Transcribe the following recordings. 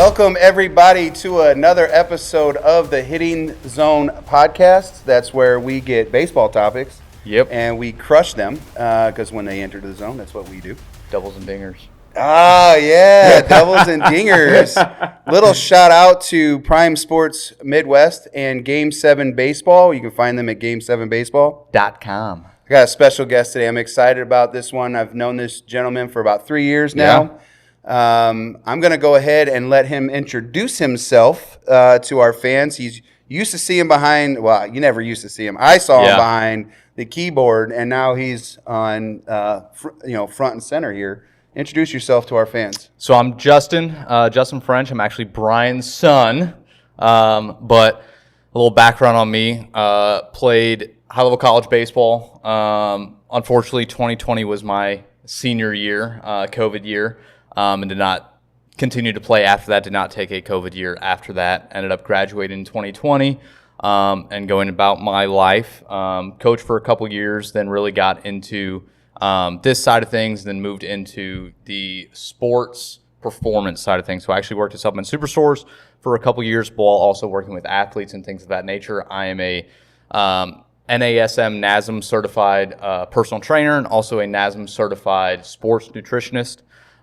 Welcome, everybody, to another episode of the Hitting Zone podcast. That's where we get baseball topics. Yep. And we crush them because when they enter the zone, that's what we do. Doubles and dingers. Ah, yeah, doubles and dingers. Little shout out to Prime Sports Midwest and Game 7 Baseball. You can find them at game7baseball.com. I got a special guest today. I'm excited about this one. I've known this gentleman for about 3 years now. Yeah. I'm going to go ahead and let him introduce himself to our fans. He's used to see him behind, well, you never used to see him. I saw him behind the keyboard, and now he's on, front and center here. Introduce yourself to our fans. So I'm Justin French. I'm actually Brian's son, but a little background on me. Played high-level college baseball. Unfortunately, 2020 was my senior year, COVID year. And did not continue to play after that, did not take a COVID year after that. Ended up graduating in 2020 and going about my life. Coached for a couple years, then really got into this side of things, then moved into the sports performance side of things. So I actually worked at Supplement Superstores for a couple years while also working with athletes and things of that nature. I am a N.A.S.M. NASM certified personal trainer and also a NASM certified sports nutritionist.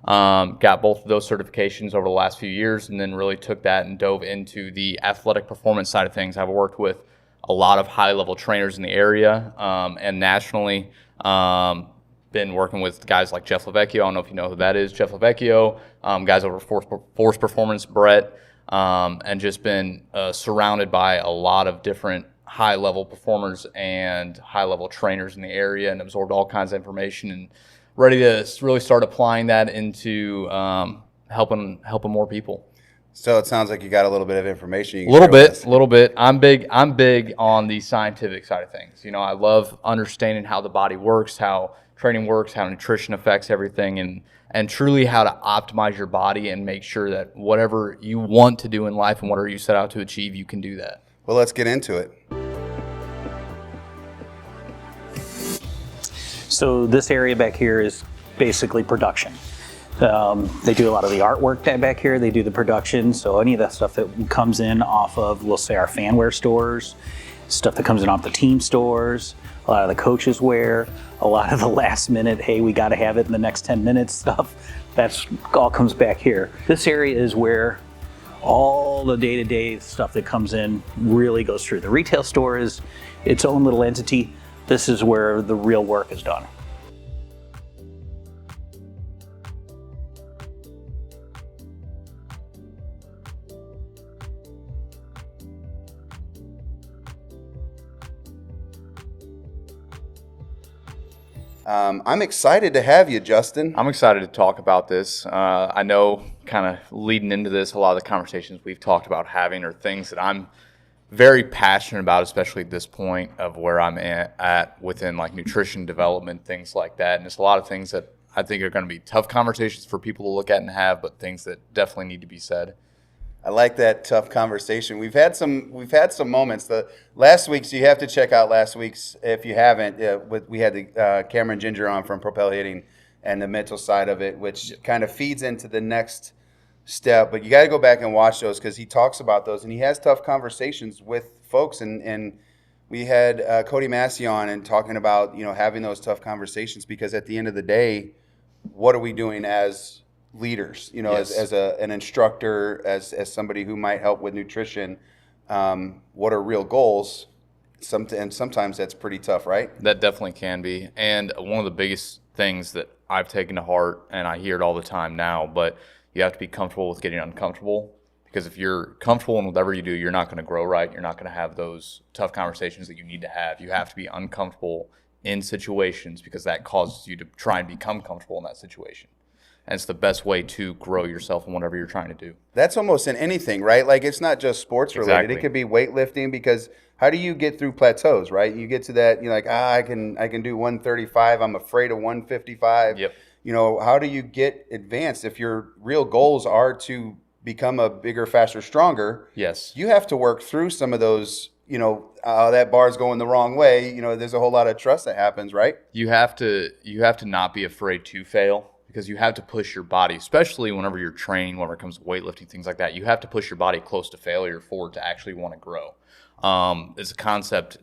Got both of those certifications over the last few years and then really took that and dove into the athletic performance side of things. I've worked with a lot of high-level trainers in the area and nationally. Been working with guys like Jeff Lavecchio. I don't know if you know who that is, Jeff Lavecchio. Guys over Force Performance, Brett, and just been surrounded by a lot of different high-level performers and high-level trainers in the area and absorbed all kinds of information and ready to really start applying that into helping more people. So it sounds like you got a little bit of information. A little bit. I'm big on the scientific side of things. You know, I love understanding how the body works, how training works, how nutrition affects everything, and truly how to optimize your body and make sure that whatever you want to do in life and whatever you set out to achieve, you can do that. Well, let's get into it. So this area back here is basically production. They do a lot of the artwork back here. They do the production. So any of that stuff that comes in off of, we'll say, our fanware stores, stuff that comes in off the team stores, a lot of the coaches wear, a lot of the last minute, hey, we got to have it in the next 10 minutes stuff. That's all comes back here. This area is where all the day-to-day stuff that comes in really goes through. The retail store is its own little entity. This is where the real work is done. I'm excited to have you, Justin. I'm excited to talk about this. I know kind of leading into this, a lot of the conversations we've talked about having are things that I'm very passionate about, especially at this point of where I'm at within like nutrition development, things like that. And it's a lot of things that I think are going to be tough conversations for people to look at and have, but things that definitely need to be said. I like that tough conversation. We've had some moments. The last week's, you have to check out last week's if you haven't. We had the Cameron Ginger on from Propel Hitting and the mental side of it, which kind of feeds into the next step. But you got to go back and watch those because he talks about those and he has tough conversations with folks. And we had Cody Massey on and talking about having those tough conversations because at the end of the day, what are we doing as leaders, Yes. as an instructor, as somebody who might help with nutrition, what are real goals? And sometimes that's pretty tough, right? That definitely can be. And one of the biggest things that I've taken to heart, and I hear it all the time now, but you have to be comfortable with getting uncomfortable because if you're comfortable in whatever you do, you're not going to grow right. You're not going to have those tough conversations that you need to have. You have to be uncomfortable in situations because that causes you to try and become comfortable in that situation. And it's the best way to grow yourself in whatever you're trying to do. That's almost in anything, right? Like it's not just sports related. Exactly. It could be weightlifting because how do you get through plateaus, right? You get to that, you're like, I can do 135. I'm afraid of 155. Yep. How do you get advanced if your real goals are to become a bigger, faster, stronger? Yes. You have to work through some of those, that bar's going the wrong way. There's a whole lot of trust that happens, right? You have to not be afraid to fail. because you have to push your body, especially whenever you're training, whenever it comes to weightlifting, things like that. You have to push your body close to failure for it to actually want to grow. It's a concept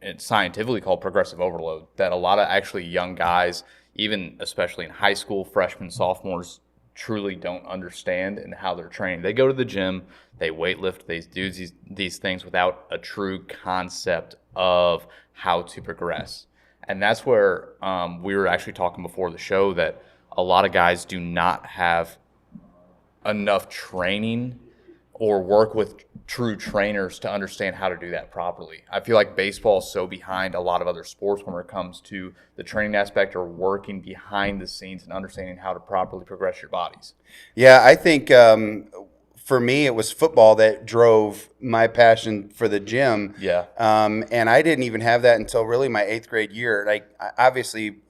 it's scientifically called progressive overload that a lot of actually young guys, even especially in high school, freshmen, sophomores, truly don't understand in how they're trained. They go to the gym, they weightlift, they do these things without a true concept of how to progress. And that's where we were actually talking before the show that a lot of guys do not have enough training or work with true trainers to understand how to do that properly. I feel like baseball is so behind a lot of other sports when it comes to the training aspect or working behind the scenes and understanding how to properly progress your bodies. Yeah, I think for me, it was football that drove my passion for the gym. Yeah. And I didn't even have that until really my 8th grade year. Like, obviously,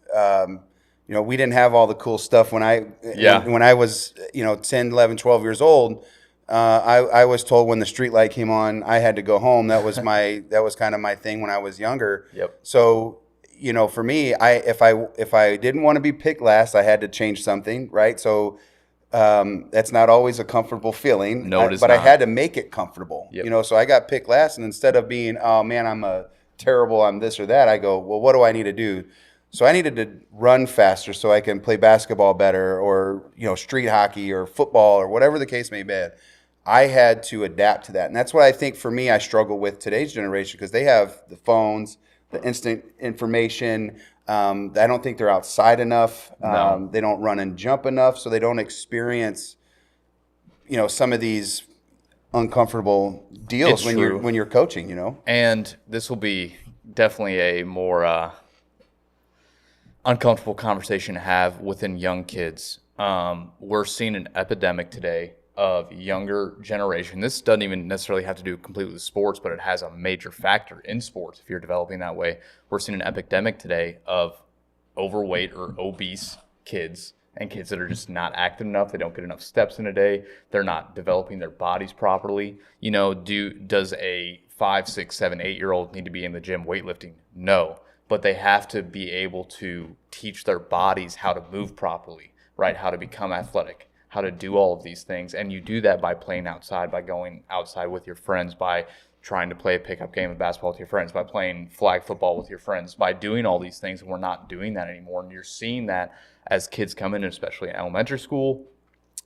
we didn't have all the cool stuff when I was, 10, 11, 12 years old. I was told when the street light came on, I had to go home. That was kind of my thing when I was younger. Yep. So, for me, if I didn't want to be picked last, I had to change something, right? So that's not always a comfortable feeling. No, it is but not. I had to make it comfortable. Yep. So I got picked last, and instead of being, oh man, I'm this or that, I go, well, what do I need to do? So I needed to run faster so I can play basketball better, or street hockey or football or whatever the case may be. I had to adapt to that. And that's what I think for me I struggle with today's generation, because they have the phones, the instant information. I don't think they're outside enough. No. They don't run and jump enough, so they don't experience, some of these uncomfortable deals It's true. when you're coaching, And this will be definitely a more uncomfortable conversation to have within young kids. We're seeing an epidemic today of younger generation. This doesn't even necessarily have to do completely with sports, but it has a major factor in sports if you're developing that way. We're seeing an epidemic today of overweight or obese kids, and kids that are just not active enough. They don't get enough steps in a day. They're not developing their bodies properly. Does a 5, 6, 7, 8-year-old need to be in the gym weightlifting? No, but they have to be able to teach their bodies how to move properly, right? How to become athletic, how to do all of these things. And you do that by playing outside, by going outside with your friends, by trying to play a pickup game of basketball with your friends, by playing flag football with your friends, by doing all these things. And we're not doing that anymore. And you're seeing that as kids come in, especially in elementary school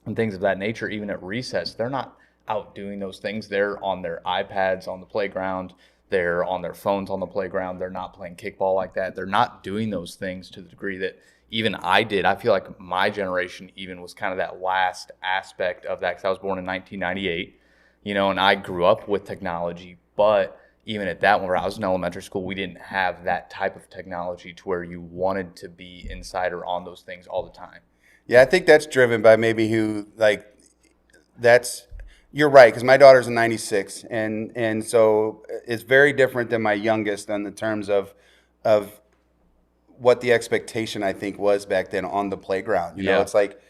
and things of that nature, even at recess, they're not out doing those things. They're on their iPads on the playground. They're on their phones on the playground. They're not playing kickball like that. They're not doing those things to the degree that even I did. I feel like my generation even was kind of that last aspect of that, because I was born in 1998, and I grew up with technology. But even at that, when I was in elementary school, we didn't have that type of technology to where you wanted to be inside or on those things all the time. Yeah, I think that's driven by maybe you're right, because my daughter's a 96, and so it's very different than my youngest in the terms of what the expectation I think was back then on the playground. It's like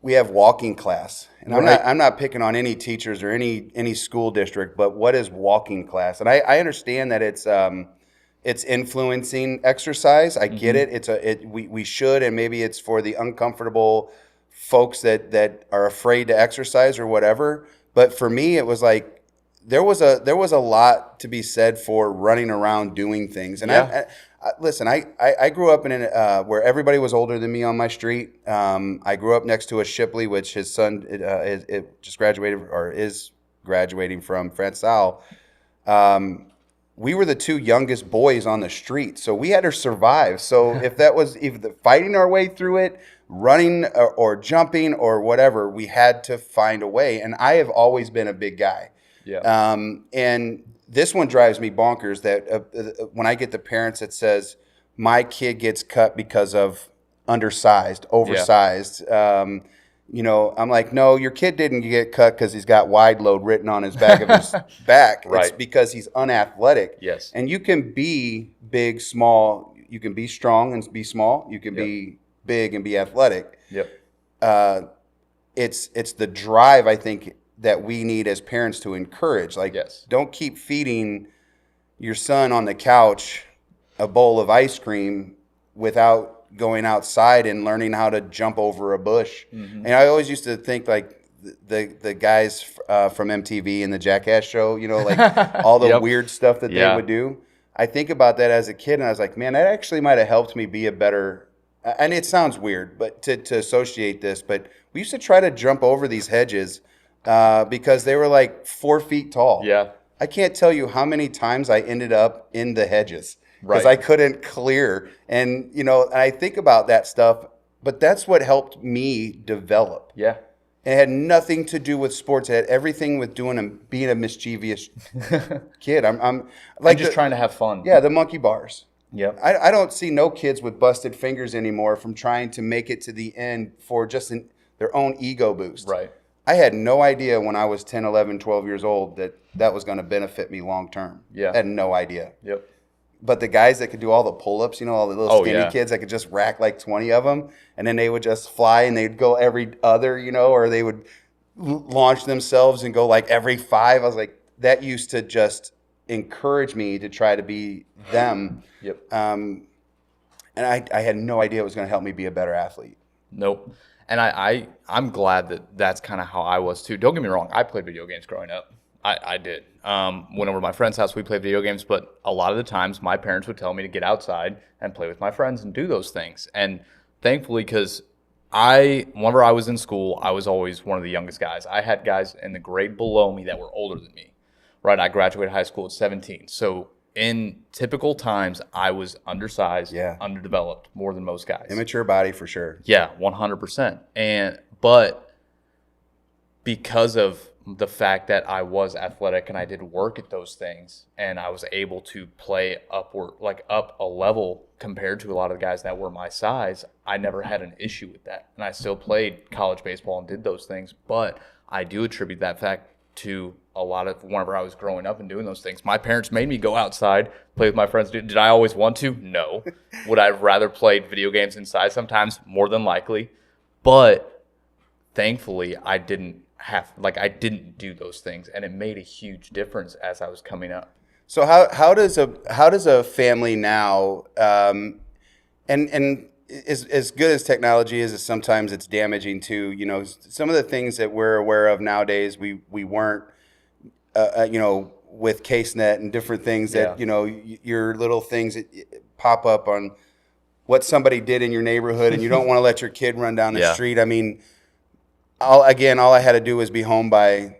we have walking class, and Right. I'm not picking on any teachers or any school district, but what is walking class? And I understand that it's influencing exercise. I get it. We should, and maybe it's for the uncomfortable folks that are afraid to exercise or whatever. But for me, it was like there was a lot to be said for running around doing things. And Yeah. listen, I grew up in where everybody was older than me on my street. I grew up next to a Shipley, which his son it just graduated or is graduating from, Francisal. We were the 2 youngest boys on the street, so we had to survive. So if that was either fighting our way through it, running or jumping or whatever, we had to find a way. And I have always been a big guy. Yeah. And this one drives me bonkers that when I get the parents that says my kid gets cut because of undersized, oversized. I'm like, no, your kid didn't get cut because he's got wide load written on his back of his back. Right. It's because he's unathletic. Yes. And you can be big, small. You can be strong and be small. You can be big and be athletic. Yep. It's the drive, I think, that we need as parents to encourage. Like, Yes. Don't keep feeding your son on the couch a bowl of ice cream without going outside and learning how to jump over a bush. And I always used to think like the guys from MTV and the Jackass show, you know, like all the Yep. weird stuff that they would do. I think about that as a kid, and I was like, man, that actually might have helped me be a better. And it sounds weird, but to associate this, but we used to try to jump over these hedges because they were like 4 feet tall. Yeah. I can't tell you how many times I ended up in the hedges because Right. I couldn't clear. And, you know, and I think about that stuff, but that's what helped me develop. Yeah. It had nothing to do with sports. It had everything with being a mischievous kid. I'm like Just trying to have fun. Yeah, the monkey bars. Yep. I don't see no kids with busted fingers anymore from trying to make it to the end for just their own ego boost. Right. I had no idea when I was 10, 11, 12 years old that was going to benefit me long term. Yeah. I had no idea. Yep. But the guys that could do all the pull-ups, you know, all the little skinny yeah. kids that could just rack like 20 of them, and then they would just fly and they'd go every other, you know, or they would launch themselves and go like every 5. I was like, that used to just encourage me to try to be them. Yep. And I had no idea it was going to help me be a better athlete. Nope. And I'm glad that that's kind of how I was too. Don't get me wrong. I played video games growing up. I did. Went over to my friend's house. We played video games, but a lot of the times my parents would tell me to get outside and play with my friends and do those things. And thankfully, because whenever I was in school, I was always one of the youngest guys. I had guys in the grade below me that were older than me. Right? I graduated high school at 17. So in typical times, I was undersized, underdeveloped, more than most guys. Immature body for sure. Yeah, 100%. But because of the fact that I was athletic and I did work at those things, and I was able to play up a level compared to a lot of the guys that were my size, I never had an issue with that. And I still played college baseball and did those things. But I do attribute that fact to a lot of whenever I was growing up and doing those things. My parents made me go outside, play with my friends. Did I always want to? No. Would I have rather played video games inside sometimes? More than likely. But thankfully, I didn't do those things, and it made a huge difference as I was coming up. So how does a family now, and as good as technology is, sometimes it's damaging too. You know, some of the things that we're aware of nowadays, we weren't, you know, with CaseNet and different things that, you know, your little things that pop up on what somebody did in your neighborhood, and you don't want to let your kid run down the street. I mean, all I had to do was be home by,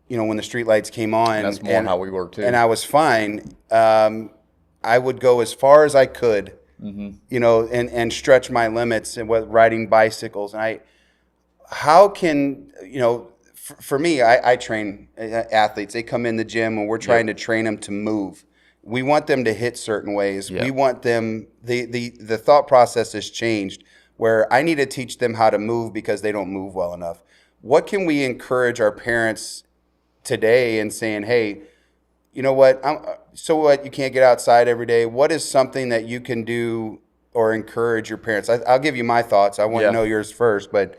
you know, when the street lights came on. And that's more how we were too. And I was fine. I would go as far as I could, you know, and stretch my limits and with riding bicycles. And how can, you know, for me, I train athletes. They come in the gym and we're trying to train them to move. We want them to hit certain ways. We want them, the thought process has changed, where I need to teach them how to move because they don't move well enough. What can we encourage our parents today in saying, hey, you know what, so what, you can't get outside every day. What is something that you can do or encourage your parents? I'll give you my thoughts. I want to know yours first, but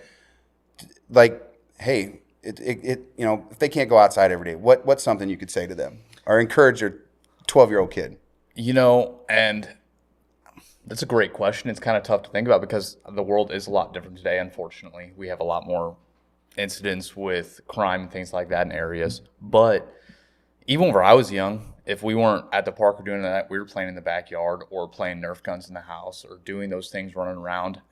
like, hey, you know, if they can't go outside every day, what's something you could say to them or encourage your 12-year-old kid? You know, and that's a great question. It's kind of tough to think about because the world is a lot different today, unfortunately. We have a lot more incidents with crime and things like that in areas. But even when I was young, if we weren't at the park or doing that, we were playing in the backyard or playing Nerf guns in the house or doing those things, running around.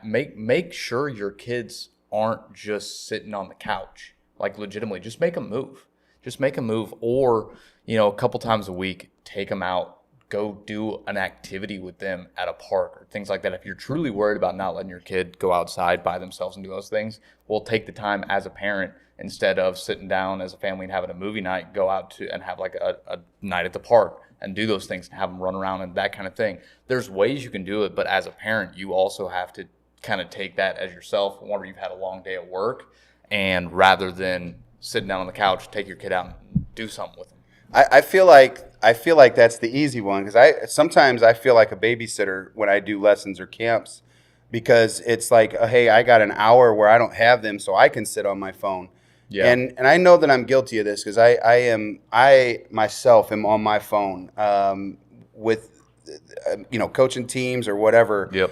Make sure your kids aren't just sitting on the couch. Like, legitimately, just make them move. Just make them move. Or, you know, a couple times a week, take them out. Go do an activity with them at a park or things like that. If you're truly worried about not letting your kid go outside by themselves and do those things, well, take the time as a parent instead of sitting down as a family and having a movie night, go out to and have like a night at the park and do those things and have them run around and that kind of thing. There's ways you can do it, but as a parent, you also have to kind of take that as yourself whenever you've had a long day at work, and rather than sitting down on the couch, take your kid out and do something with them. I feel like that's the easy one because sometimes I feel like a babysitter when I do lessons or camps, because it's like, hey, I got an hour where I don't have them, so I can sit on my phone. Yeah. And I know that I'm guilty of this because I myself am on my phone with coaching teams or whatever. Yep.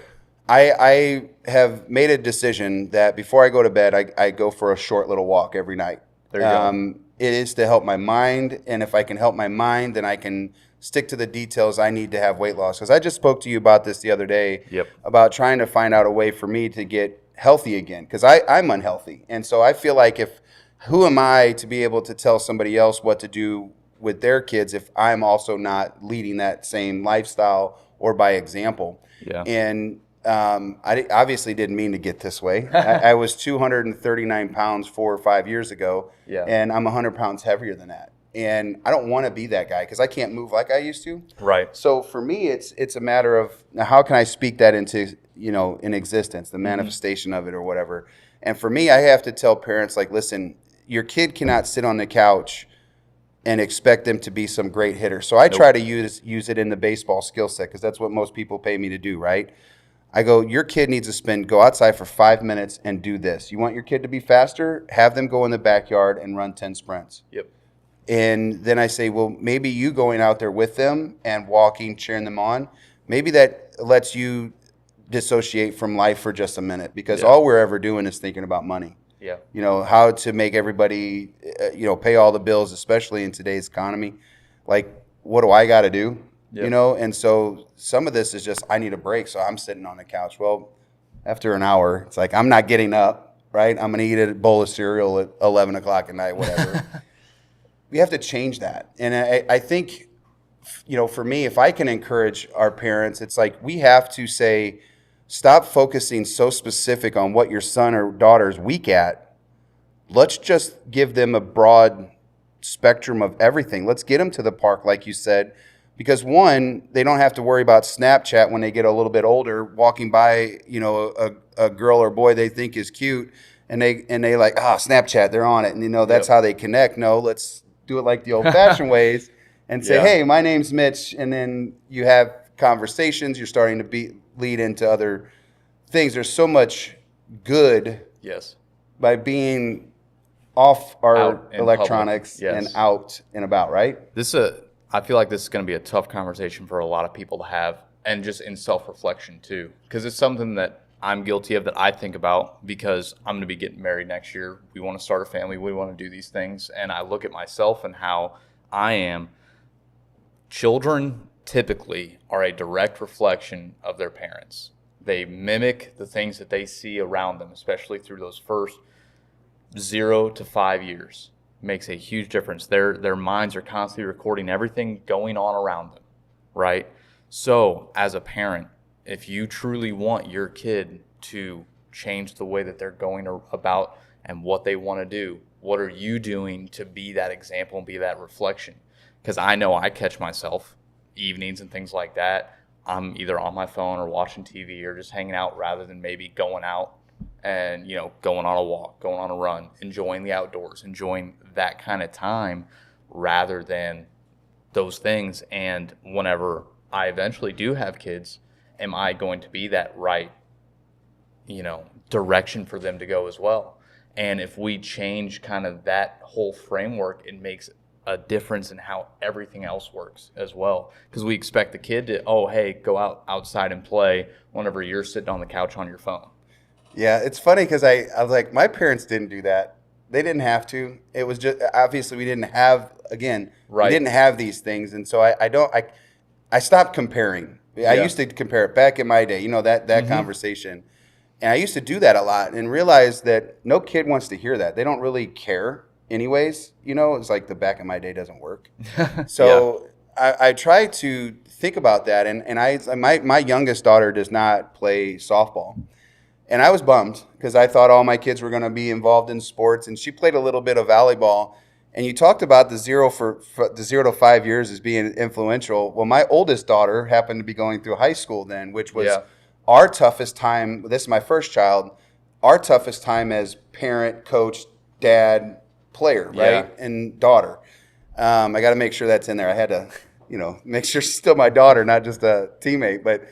I have made a decision that before I go to bed, I go for a short little walk every night. There you go. It is to help my mind, and if I can help my mind, then I can stick to the details I need to have weight loss. Because I just spoke to you about this the other day, Yep. about trying to find out a way for me to get healthy again, because I'm unhealthy. And so I feel like who am I to be able to tell somebody else what to do with their kids if I'm also not leading that same lifestyle or by example? Yeah. And I obviously didn't mean to get this way. I was 239 pounds 4 or 5 years ago, Yeah. and I'm 100 pounds heavier than that. And I don't want to be that guy because I can't move like I used to. Right. So for me, it's a matter of how can I speak that into in existence, the manifestation of it or whatever. And for me, I have to tell parents, like, listen, your kid cannot sit on the couch and expect them to be some great hitter. So I try to use it in the baseball skill set because that's what most people pay me to do, right? I go, your kid needs to go outside for 5 minutes and do this. You want your kid to be faster? Have them go in the backyard and run 10 sprints. Yep. And then I say, well, maybe you going out there with them and walking, cheering them on, maybe that lets you dissociate from life for just a minute because all we're ever doing is thinking about money. Yeah. How to make everybody, pay all the bills, especially in today's economy. Like, what do I got to do? Yep. And so some of this is just, I need a break. So I'm sitting on the couch. Well, after an hour, it's like, I'm not getting up, right? I'm going to eat a bowl of cereal at 11 o'clock at night, whatever. We have to change that. And I think, for me, if I can encourage our parents, it's like we have to say, stop focusing so specific on what your son or daughter is weak at. Let's just give them a broad spectrum of everything. Let's get them to the park, like you said, because one, they don't have to worry about Snapchat when they get a little bit older, walking by, a girl or boy they think is cute, and they like, Snapchat, they're on it, and that's how they connect. No, let's do it like the old-fashioned ways and say, hey, my name's Mitch, and then you have conversations. You're starting to lead into other things. There's so much good by being off our electronics and out and about, right? I feel like this is going to be a tough conversation for a lot of people to have, and just in self-reflection too, because it's something that I'm guilty of, that I think about, because I'm going to be getting married next year. We want to start a family. We want to do these things. And I look at myself and how I am. Children typically are a direct reflection of their parents. They mimic the things that they see around them, especially through those first 0 to 5 years. Makes a huge difference. Their minds are constantly recording everything going on around them, right? So as a parent, if you truly want your kid to change the way that they're going about and what they want to do, what are you doing to be that example and be that reflection? Because I know I catch myself evenings and things like that. I'm either on my phone or watching TV or just hanging out rather than maybe going out and, going on a walk, going on a run, enjoying the outdoors, enjoying that kind of time rather than those things. And whenever I eventually do have kids, am I going to be that right, direction for them to go as well? And if we change kind of that whole framework, it makes a difference in how everything else works as well. Because we expect the kid to, go outside and play whenever you're sitting on the couch on your phone. Yeah, it's funny because I was like, my parents didn't do that. They didn't have to. It was just, obviously we didn't have, we didn't have these things. And so I stopped comparing. I used to compare it back in my day, that conversation. And I used to do that a lot and realized that no kid wants to hear that. They don't really care anyways. It's like the back of my day doesn't work. So I try to think about that. And my youngest daughter does not play softball. And I was bummed because I thought all my kids were going to be involved in sports. And she played a little bit of volleyball. And you talked about the 0 to 5 years as being influential. Well, my oldest daughter happened to be going through high school then, which was our toughest time. This is my first child. Our toughest time as parent, coach, dad, player, right? And daughter. I got to make sure that's in there. I had to, make sure she's still my daughter, not just a teammate. But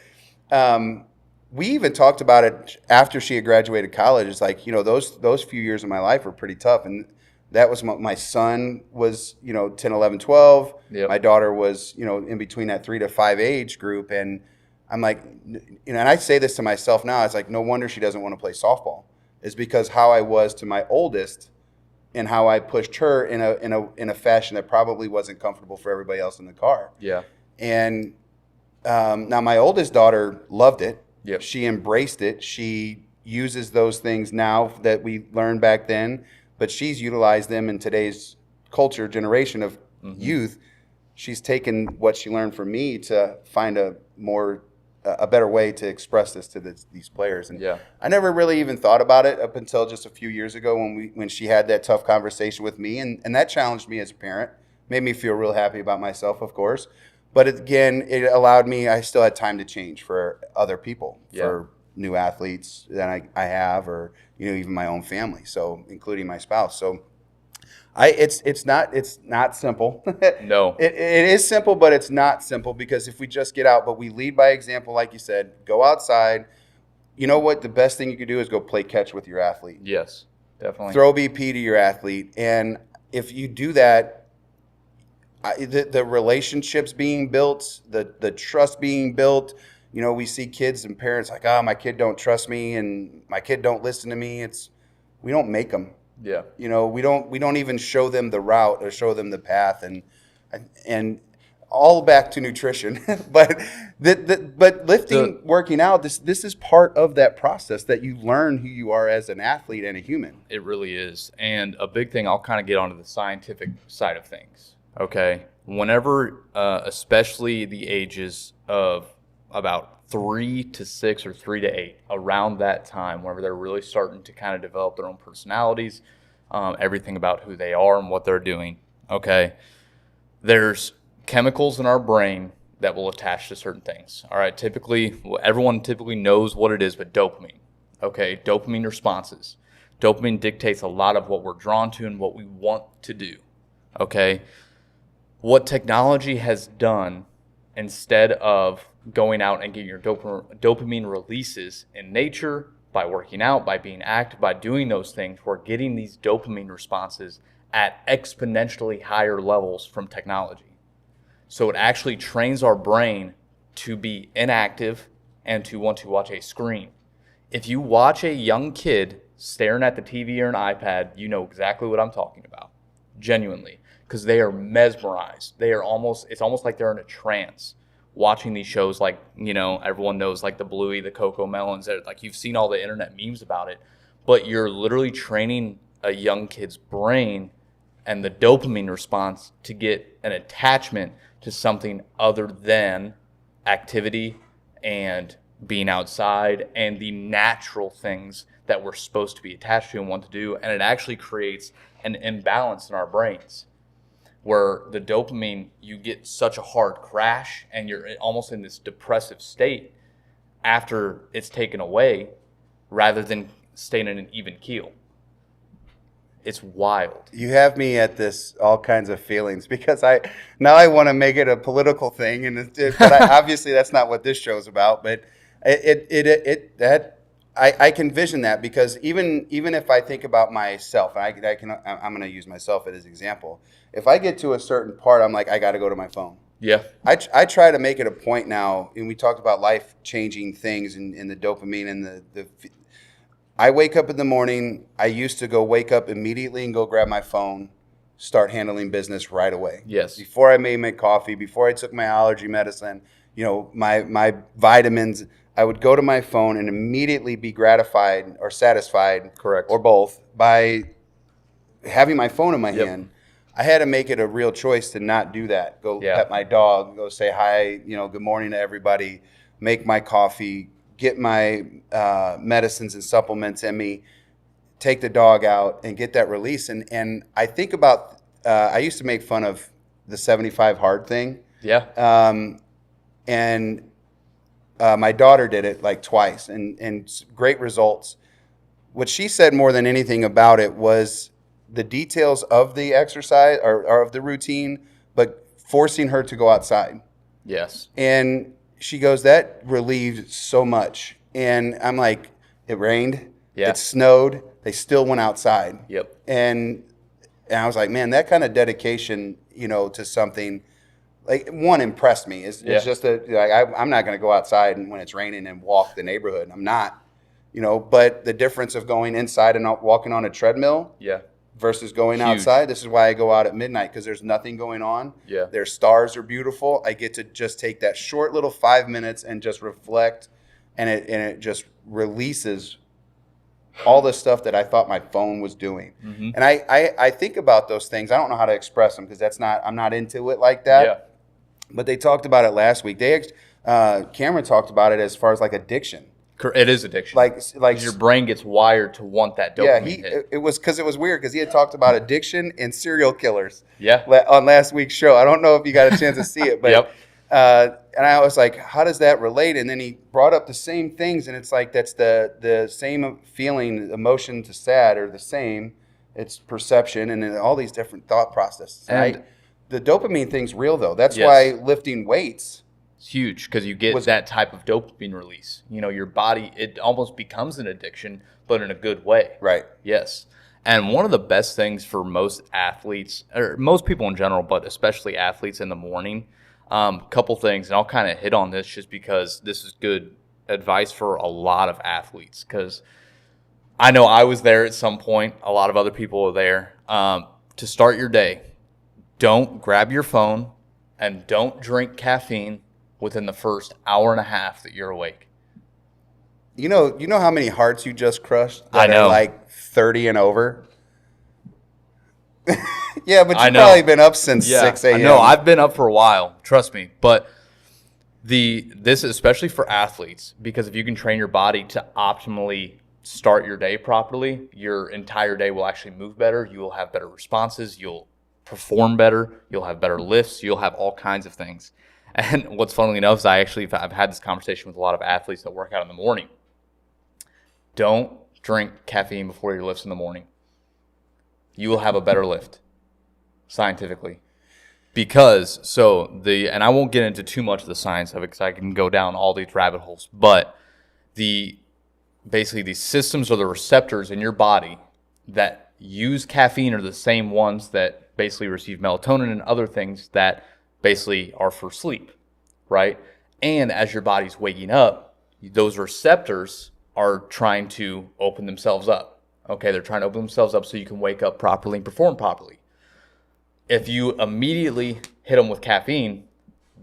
we even talked about it after she had graduated college. It's like, those few years of my life were pretty tough. And That was my son was, 10, 11, 12. Yep. My daughter was, in between that 3 to 5 age group. And I'm like, and I say this to myself now, it's like, no wonder she doesn't want to play softball. It's because how I was to my oldest and how I pushed her in a fashion that probably wasn't comfortable for everybody else in the car. Yeah. And now my oldest daughter loved it. Yep. She embraced it. She uses those things now that we learned back then, but she's utilized them in today's culture, generation of youth. She's taken what she learned from me to find a better way to express this to these players. And Yeah. I never really even thought about it up until just a few years ago when she had that tough conversation with me, and that challenged me as a parent, made me feel real happy about myself, of course. But again, it allowed me, I still had time to change for other people, for new athletes that I have, or, even my own family. So including my spouse. So it's not simple. No. It is simple, but it's not simple, because if we just get out, but we lead by example, like you said, go outside. You know what? The best thing you could do is go play catch with your athlete. Yes, definitely. Throw BP to your athlete. And if you do that, the relationships being built, the trust being built. We see kids and parents like, my kid don't trust me and my kid don't listen to me. We don't make them. Yeah. We don't even show them the route or show them the path, and all back to nutrition. but lifting, working out, this is part of that process that you learn who you are as an athlete and a human. It really is. And a big thing, I'll kind of get onto the scientific side of things. Okay. Whenever, especially the ages of about 3 to 6 or 3 to 8, around that time, whenever they're really starting to kind of develop their own personalities, everything about who they are and what they're doing. Okay. There's chemicals in our brain that will attach to certain things. All right. Everyone typically knows what it is, but dopamine. Okay. Dopamine responses. Dopamine dictates a lot of what we're drawn to and what we want to do. Okay. What technology has done, instead of going out and getting your dopamine releases in nature, by working out, by being active, by doing those things, we're getting these dopamine responses at exponentially higher levels from technology. So it actually trains our brain to be inactive and to want to watch a screen. If you watch a young kid staring at the TV or an iPad, you know exactly what I'm talking about, genuinely. Because they are mesmerized. It's almost like they're in a trance watching these shows, like, everyone knows, like the Bluey, the Coco Melons, like you've seen all the internet memes about it, but you're literally training a young kid's brain and the dopamine response to get an attachment to something other than activity and being outside and the natural things that we're supposed to be attached to and want to do. And it actually creates an imbalance in our brains, where the dopamine, you get such a hard crash and you're almost in this depressive state after it's taken away, rather than staying in an even keel. It's wild. You have me at this all kinds of feelings, because I want to make it a political thing, but obviously that's not what this show's about. But I can vision that, because even if I think about myself, and I'm going to use myself as an example. If I get to a certain part, I'm like, I got to go to my phone. Yeah. I try to make it a point now, and we talked about life-changing things and the dopamine and the I wake up in the morning. I used to go wake up immediately and go grab my phone, start handling business right away. Yes. Before I made my coffee, before I took my allergy medicine, my vitamins, I would go to my phone and immediately be gratified or satisfied, correct, or both, by having my phone in my hand. I had to make it a real choice to not do that. Go pet my dog, go say hi, good morning to everybody, make my coffee, get my medicines and supplements in me, take the dog out, and get that release. And I think about, I used to make fun of the 75 hard thing. Yeah. And my daughter did it like twice, and great results. What she said more than anything about it was the details of the exercise or of the routine, but forcing her to go outside. Yes. And she goes, that relieved so much. And I'm like, it rained, it snowed, they still went outside. Yep. And And I was like, man, that kind of dedication, to something, like, one, impressed me. It's just I'm not going to go outside and when it's raining and walk the neighborhood. I'm not, but the difference of going inside and walking on a treadmill versus going Huge. outside. This is why I go out at midnight, because there's nothing going on. Yeah. Their stars are beautiful. I get to just take that short little 5 minutes and just reflect, and it just releases all the stuff that I thought my phone was doing. Mm-hmm. And I think about those things. I don't know how to express them because I'm not into it like that. Yeah. But they talked about it last week. Cameron talked about it as far as like addiction. It is addiction. Like 'Cause your brain gets wired to want that dopamine hit. it was weird because he had talked about addiction and serial killers. Yeah. On last week's show. I don't know if you got a chance to see it, but Yep. and I was like, how does that relate? And then he brought up the same things, and it's like that's the same feeling, emotion to sad are the same. It's perception and then all these different thought processes. And the dopamine thing's real though. That's Yes. why lifting weights. It's huge because you get that type of dopamine release. Your body, it almost becomes an addiction, but in a good way. Right. Yes. And one of the best things for most athletes, or most people in general, but especially athletes in the morning, couple things, and I'll kind of hit on this just because this is good advice for a lot of athletes, because I know I was there at some point. A lot of other people are there. To start your day, don't grab your phone and don't drink caffeine within the first hour and a half that you're awake. You know how many hearts you just crushed that I know. are like 30 and over? Yeah, but I you've know. probably been up since 6 a.m. No, I've been up for a while, trust me. But this is especially for athletes, because if you can train your body to optimally start your day properly, your entire day will actually move better. You will have better responses. You'll perform better. You'll have better lifts. You'll have all kinds of things. And what's funnily enough is I've had this conversation with a lot of athletes that work out in the morning. Don't drink caffeine before your lifts in the morning. You will have a better lift, scientifically. Because, and I won't get into too much of the science of it because I can go down all these rabbit holes, but basically these systems or the receptors in your body that use caffeine are the same ones that basically receive melatonin and other things that basically are for sleep, right? And as your body's waking up, those receptors are trying to open themselves up. Okay, they're trying to open themselves up so you can wake up properly and perform properly. If you immediately hit them with caffeine,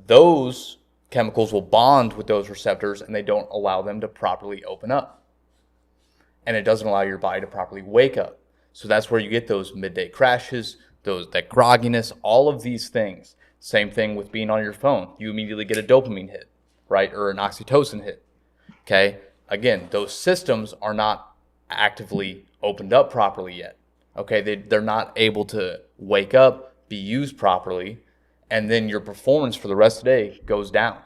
those chemicals will bond with those receptors and they don't allow them to properly open up. And it doesn't allow your body to properly wake up. So that's where you get those midday crashes, that grogginess, all of these things. Same thing with being on your phone. You immediately get a dopamine hit, right? Or an oxytocin hit. Okay? Again, those systems are not actively opened up properly yet. Okay? They're not able to wake up, be used properly, and then your performance for the rest of the day goes down.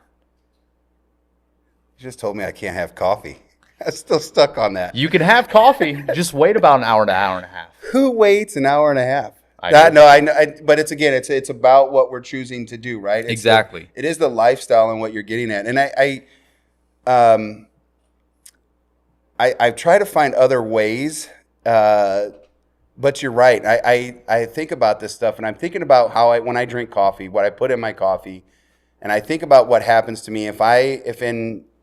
You just told me I can't have coffee. I'm still stuck on that. You can have coffee, just wait about an hour and a half. Who waits an hour and a half? I do. No, I know, but it's about what we're choosing to do, right? Exactly. It is the lifestyle and what you're getting at, and I try to find other ways, but you're right. I think about this stuff, and I'm thinking about how when I drink coffee, what I put in my coffee, and I think about what happens to me if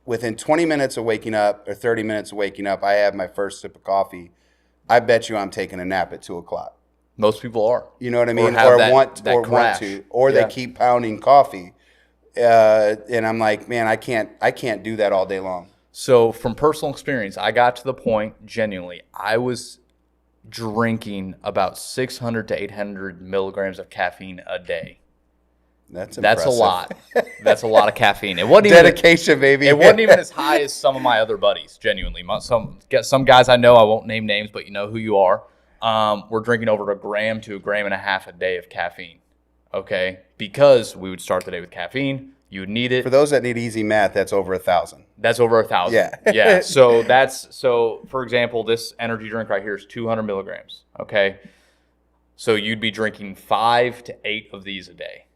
within 20 minutes of waking up or 30 minutes of waking up, I have my first sip of coffee. I bet you I'm taking a nap at 2 o'clock. Most people are. You know what I mean? Or want crash. to, or they keep pounding coffee, and I'm like, man, I can't do that all day long. So from personal experience, I got to the point, genuinely, I was drinking about 600 to 800 milligrams of caffeine a day. That's a impressive. lot. That's a lot of caffeine. It wasn't even Dedication, baby. It wasn't even as high as some of my other buddies. Genuinely, some guys I know, I won't name names, but you know who you are. We're drinking over 1 gram to 1.5 grams a day of caffeine. Okay, because we would start the day with caffeine. You would need it. For those that need easy math, that's over 1,000. That's over 1,000. Yeah. Yeah. So for example, this energy drink right here is 200 milligrams. Okay. So you'd be drinking 5 to 8 of these a day.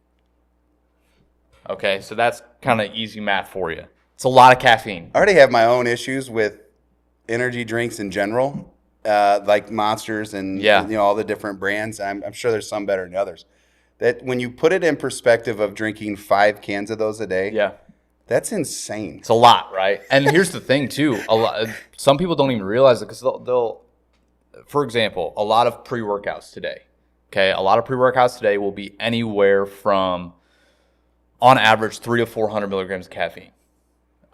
Okay. So that's kind of easy math for you. It's a lot of caffeine. I already have my own issues with energy drinks in general. like Monsters and Yeah. all the different brands. I'm sure there's some better than others. That when you put it in perspective of drinking 5 cans of those a day, Yeah. that's insane. It's a lot, right? And here's the thing too. Some people don't even realize it because they'll, for example, a lot of pre-workouts today. Okay, a lot of pre-workouts today will be anywhere from, on average, 300 to 400 milligrams of caffeine.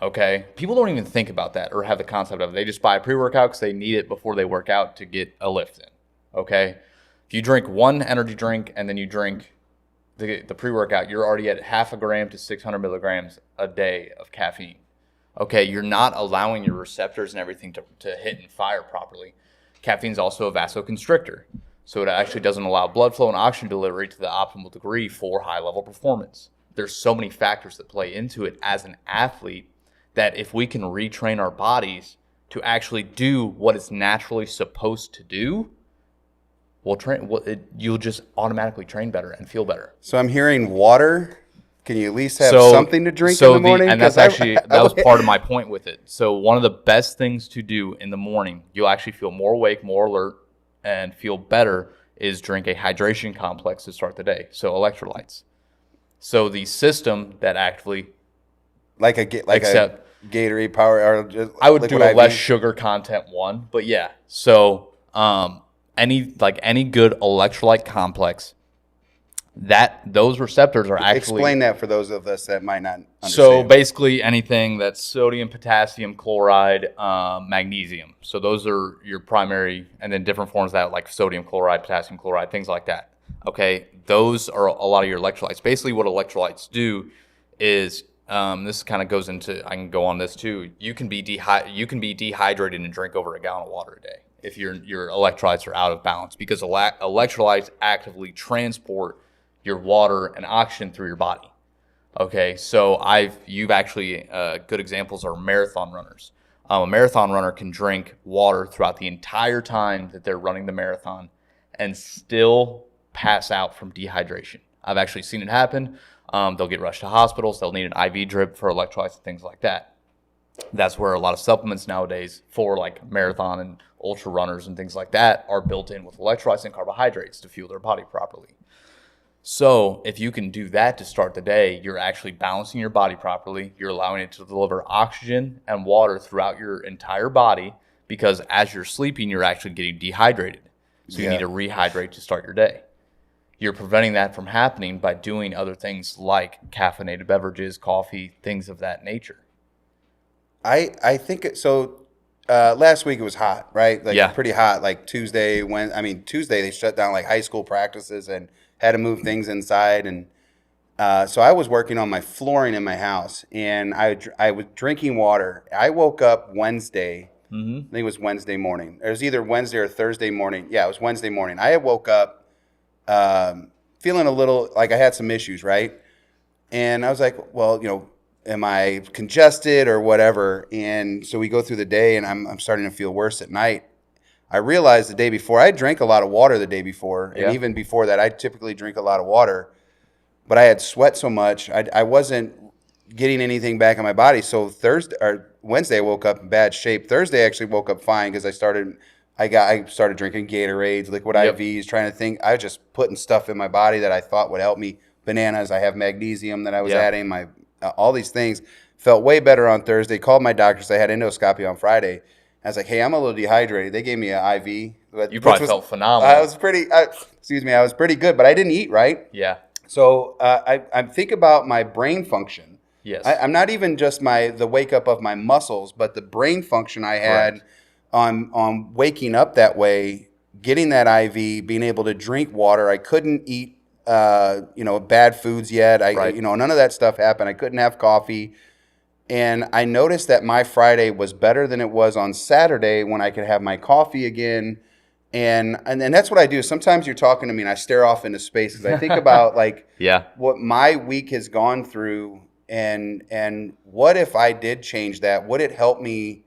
Okay, people don't even think about that or have the concept of it. They just buy a pre-workout because they need it before they work out to get a lift in. Okay, if you drink one energy drink and then you drink the pre-workout, you're already at half a gram to 600 milligrams a day of caffeine. Okay, you're not allowing your receptors and everything to hit and fire properly. Caffeine is also a vasoconstrictor, so it actually doesn't allow blood flow and oxygen delivery to the optimal degree for high-level performance. There's so many factors that play into it as an athlete that if we can retrain our bodies to actually do what it's naturally supposed to do, you'll just automatically train better and feel better. So I'm hearing water. Can you at least have something to drink in the morning? And that's actually, that was part of my point with it. So one of the best things to do in the morning, you'll actually feel more awake, more alert, and feel better, is drink a hydration complex to start the day. So electrolytes. So the system that actively like a Gatorade Power, or just I would do a IV? less sugar content one, but yeah. So any good electrolyte complex, those receptors are actually, Explain that for those of us that might not understand. so basically anything that's sodium, potassium, chloride, magnesium. So those are your primary, and then different forms of that, like sodium chloride, potassium chloride, things like that. Okay, those are a lot of your electrolytes. Basically, what electrolytes do is, this kind of goes into, I can go on this too. You can be dehydrated and drink over a gallon of water a day if your electrolytes are out of balance, because electrolytes actively transport your water and oxygen through your body. Okay, so you've actually, good examples are marathon runners. A marathon runner can drink water throughout the entire time that they're running the marathon and still pass out from dehydration. I've actually seen it happen. They'll get rushed to hospitals. They'll need an IV drip for electrolytes and things like that. That's where a lot of supplements nowadays for like marathon and ultra runners and things like that are built in with electrolytes and carbohydrates to fuel their body properly. So if you can do that to start the day, you're actually balancing your body properly. You're allowing it to deliver oxygen and water throughout your entire body, because as you're sleeping, you're actually getting dehydrated. So you need to rehydrate to start your day. You're preventing that from happening by doing other things like caffeinated beverages, coffee, things of that nature. I think so. Last week it was hot, right? Like pretty hot. Like Tuesday they shut down like high school practices and had to move things inside, and so I was working on my flooring in my house, and I was drinking water. I woke up Wednesday. I think it was Wednesday morning. It was either Wednesday or Thursday morning. Yeah, it was Wednesday morning. I had woke up feeling a little like I had some issues, right? And I was like, well, am I congested or whatever? And so we go through the day, and I'm starting to feel worse at night. I realized the day before, I drank a lot of water the day before, and even before that, I typically drink a lot of water, but I had sweat so much, I wasn't getting anything back in my body. So Wednesday, I woke up in bad shape. Thursday, I actually woke up fine because I started drinking Gatorades, liquid IVs, trying to think. I was just putting stuff in my body that I thought would help me. Bananas, I have magnesium that I was adding, all these things. Felt way better on Thursday. Called my doctors. I had endoscopy on Friday. I was like, hey, I'm a little dehydrated. They gave me an IV. You probably felt phenomenal. I was pretty good, but I didn't eat right. Yeah. So I think about my brain function. Yes. I'm not even just the wake up of my muscles, but the brain function I had on waking up that way, getting that IV, being able to drink water. I couldn't eat, bad foods yet. None of that stuff happened. I couldn't have coffee. And I noticed that my Friday was better than it was on Saturday when I could have my coffee again. And that's what I do. Sometimes you're talking to me and I stare off into space because I think about what my week has gone through, and what if I did change that? Would it help me?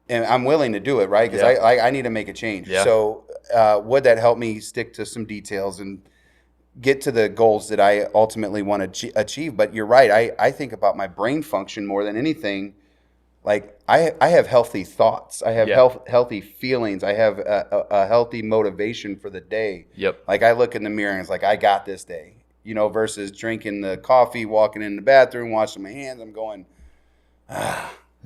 And I'm willing to do it, right? Because I need to make a change. Yeah. So would that help me stick to some details and get to the goals that I ultimately want to achieve? But you're right. I think about my brain function more than anything. like I have healthy thoughts. I have Yeah. healthy feelings. I have a healthy motivation for the day. Yep. Like I look in the mirror and it's like, I got this day, you know, versus drinking the coffee, walking in the bathroom, washing my hands. I'm going,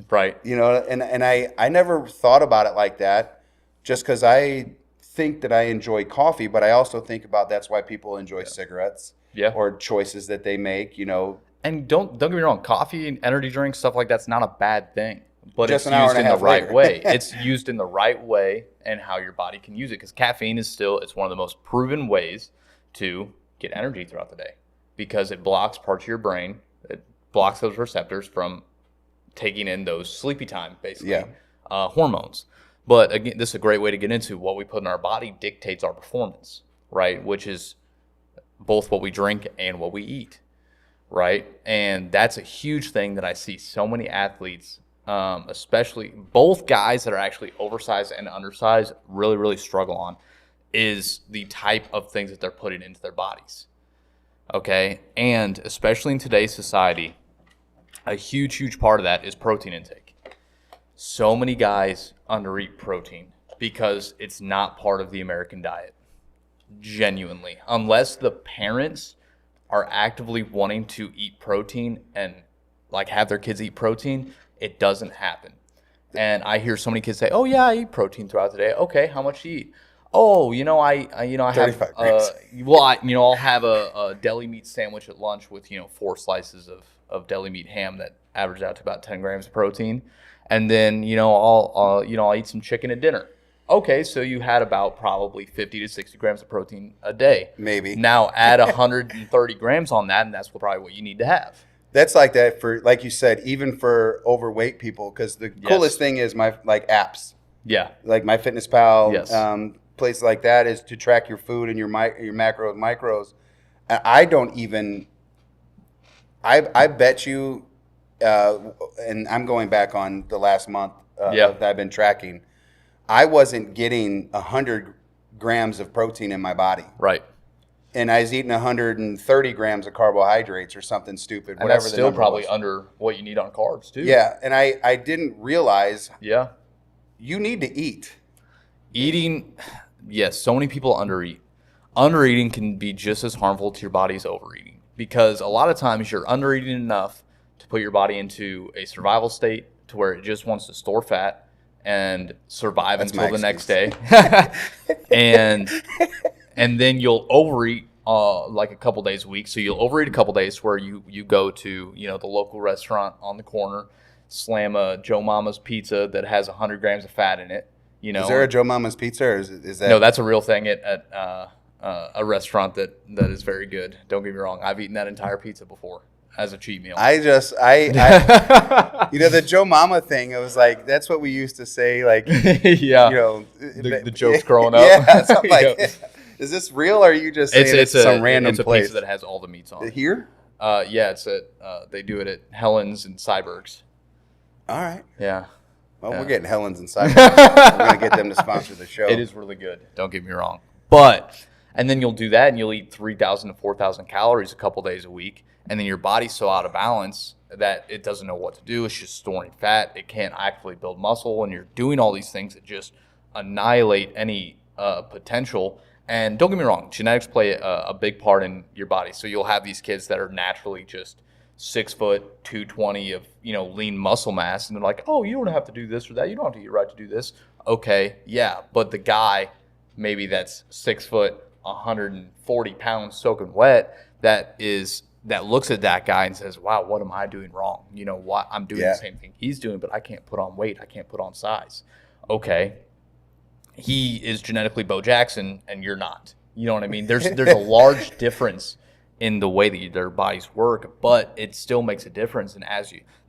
Right. you know, and I never thought about it like that, just because I think that I enjoy coffee, but I also think about that's why people enjoy cigarettes Yeah. or choices that they make, you know. And don't get me wrong, coffee and energy drinks, stuff like that's not a bad thing. But Just it's an hour used and a in the half right later. way. It's used in the right way and how your body can use it. Because caffeine is still, it's one of the most proven ways to get energy throughout the day. Because it blocks parts of your brain. It blocks those receptors from taking in those sleepy time, basically, Yeah. hormones. But again, this is a great way to get into what we put in our body dictates our performance, right? Which is both what we drink and what we eat, right? And that's a huge thing that I see so many athletes, especially both guys that are actually oversized and undersized, really, really struggle on, is the type of things that they're putting into their bodies, okay? And especially in today's society, a huge, huge part of that is protein intake. So many guys undereat protein because it's not part of the American diet. Genuinely, unless the parents are actively wanting to eat protein and like have their kids eat protein, it doesn't happen. And I hear so many kids say, "Oh yeah, I eat protein throughout the day." Okay, how much do you eat? Oh, I have 35 grams. I'll have a deli meat sandwich at lunch with 4 slices of deli meat ham that average out to about 10 grams of protein, and then I'll eat some chicken at dinner. Okay, so you had about probably 50 to 60 grams of protein a day. Maybe. Now add 130 grams on that, and that's probably what you need to have. That's like that for, like you said, even for overweight people, because the coolest thing is my apps, Yeah. like MyFitnessPal, Yes. places like that, is to track your food and your macros, micros. And I don't even. I bet you, and I'm going back on the last month that I've been tracking. I wasn't getting 100 grams of protein in my body. Right. And I was eating 130 grams of carbohydrates or something stupid, And whatever that's the still number probably was. under what you need on carbs too. Yeah, and I didn't realize Yeah. you need to eat. Eating, yes, so many people undereat. Undereating can be just as harmful to your body as overeating, because a lot of times you're undereating enough to put your body into a survival state to where it just wants to store fat and survive That's until my the next excuse. day. and then you'll overeat like a couple days a week. So you'll overeat a couple days where you go to the local restaurant on the corner, slam a Joe Mama's pizza that has 100 grams of fat in it. Is there a Joe Mama's Pizza, or is that? No, that's a real thing at a restaurant that is very good. Don't get me wrong. I've eaten that entire pizza before as a cheat meal. I the Joe Mama thing. It was like, that's what we used to say. Like, yeah. The jokes growing up. Yeah, something like Yeah. that. Is this real, or are you just saying it's some random it's a place? pizza that has all the meats on it. Here? Yeah, it's at they do it at Helen's and Cyberg's. All right. Yeah. Well, Yeah. we're getting Helen's inside. We're going to get them to sponsor the show. It is really good. Don't get me wrong. And then you'll do that and you'll eat 3,000 to 4,000 calories a couple days a week. And then your body's so out of balance that it doesn't know what to do. It's just storing fat. It can't actively build muscle. And you're doing all these things that just annihilate any potential. And don't get me wrong, genetics play a big part in your body. So you'll have these kids that are naturally just 6 foot, 220 of lean muscle mass, and they're like, oh, you don't have to do this or that. You don't have to eat right to do this. Okay, yeah, but the guy maybe that's 6 foot, 140 pounds soaking wet, that looks at that guy and says, wow, what am I doing wrong? What I'm doing the same thing he's doing, but I can't put on weight. I can't put on size. Okay. He is genetically Bo Jackson and you're not. You know what I mean? There's a large difference in the way that their bodies work, but it still makes a difference. And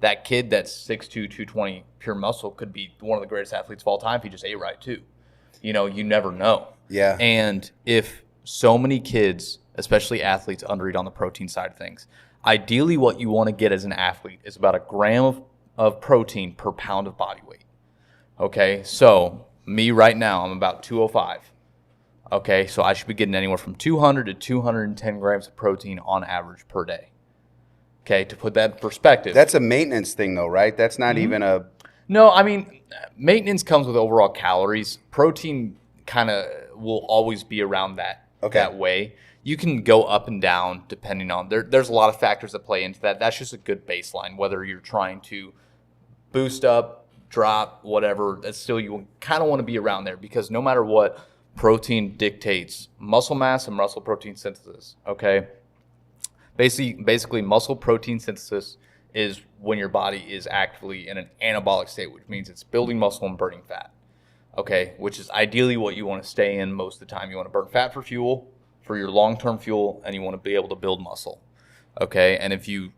that kid that's 6'2", 220 pure muscle could be one of the greatest athletes of all time if he just ate right too. You never know. Yeah. And if so many kids, especially athletes, undereat on the protein side of things, ideally what you want to get as an athlete is about 1 gram of protein per pound of body weight. Okay, so me right now, I'm about 205. Okay, so I should be getting anywhere from 200 to 210 grams of protein on average per day. Okay, to put that in perspective. That's a maintenance thing, though, right? That's not even a No, I mean, maintenance comes with overall calories. Protein kind of will always be around that way. You can go up and down depending on there's a lot of factors that play into that. That's just a good baseline. Whether you're trying to boost up, drop, whatever, that's still you kind of want to be around there because no matter what, protein dictates muscle mass and muscle protein synthesis. Okay. Basically, muscle protein synthesis is when your body is actively in an anabolic state, which means it's building muscle and burning fat. Okay, which is ideally what you want to stay in most of the time. You want to burn fat for fuel, for your long-term fuel, and you want to be able to build muscle. Okay, and if you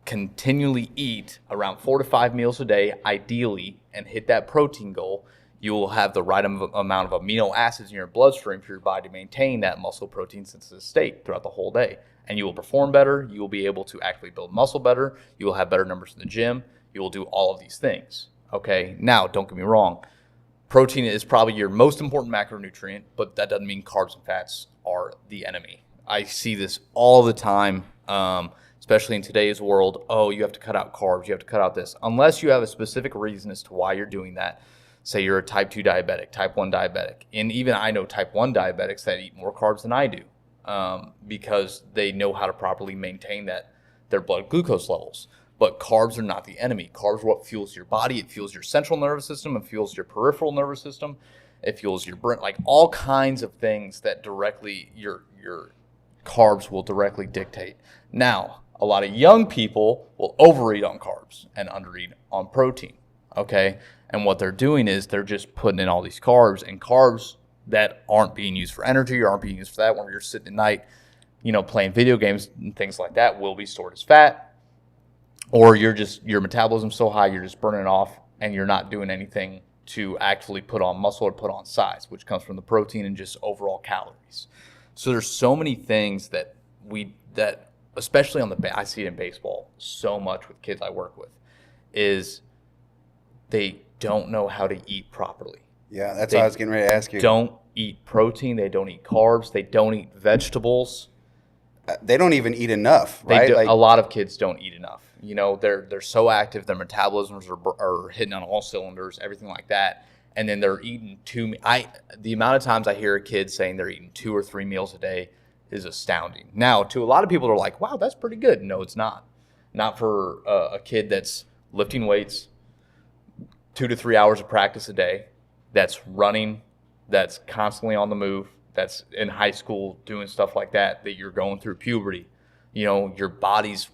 continually eat around 4 to 5 meals a day, ideally, and hit that protein goal, you will have the right amount of amino acids in your bloodstream for your body to maintain that muscle protein synthesis state throughout the whole day. And you will perform better. You will be able to actually build muscle better. You will have better numbers in the gym. You will do all of these things. Okay, now don't get me wrong. Protein is probably your most important macronutrient, but that doesn't mean carbs and fats are the enemy. I see this all the time, especially in today's world. Oh, you have to cut out carbs. You have to cut out this. Unless you have a specific reason as to why you're doing that. Say you're a type 2 diabetic, type 1 diabetic. And even I know type 1 diabetics that eat more carbs than I do because they know how to properly maintain their blood glucose levels. But carbs are not the enemy. Carbs are what fuels your body. It fuels your central nervous system. It fuels your peripheral nervous system. It fuels your brain. Like all kinds of things that directly your carbs will directly dictate. Now, a lot of young people will overeat on carbs and undereat on protein. Okay, and what they're doing is they're just putting in all these carbs and carbs that aren't being used for energy or aren't being used for that. When you're sitting at night, playing video games and things like that, will be stored as fat. Or your metabolism's so high, you're just burning it off and you're not doing anything to actually put on muscle or put on size, which comes from the protein and just overall calories. So there's so many things that especially I see it in baseball so much with kids I work with, is they don't know how to eat properly. Yeah, that's what I was getting ready to ask you. Don't eat protein. They don't eat carbs. They don't eat vegetables. They don't even eat enough, right? A lot of kids don't eat enough. They're so active, their metabolisms are hitting on all cylinders, everything like that. And then they're eating the amount of times I hear a kid saying they're eating 2 or 3 meals a day is astounding. Now, to a lot of people, they're like, wow, that's pretty good. No, it's not. Not for a kid that's lifting weights, 2 to 3 hours of practice a day, that's running, that's constantly on the move, that's in high school doing stuff like that you're going through puberty. Your body's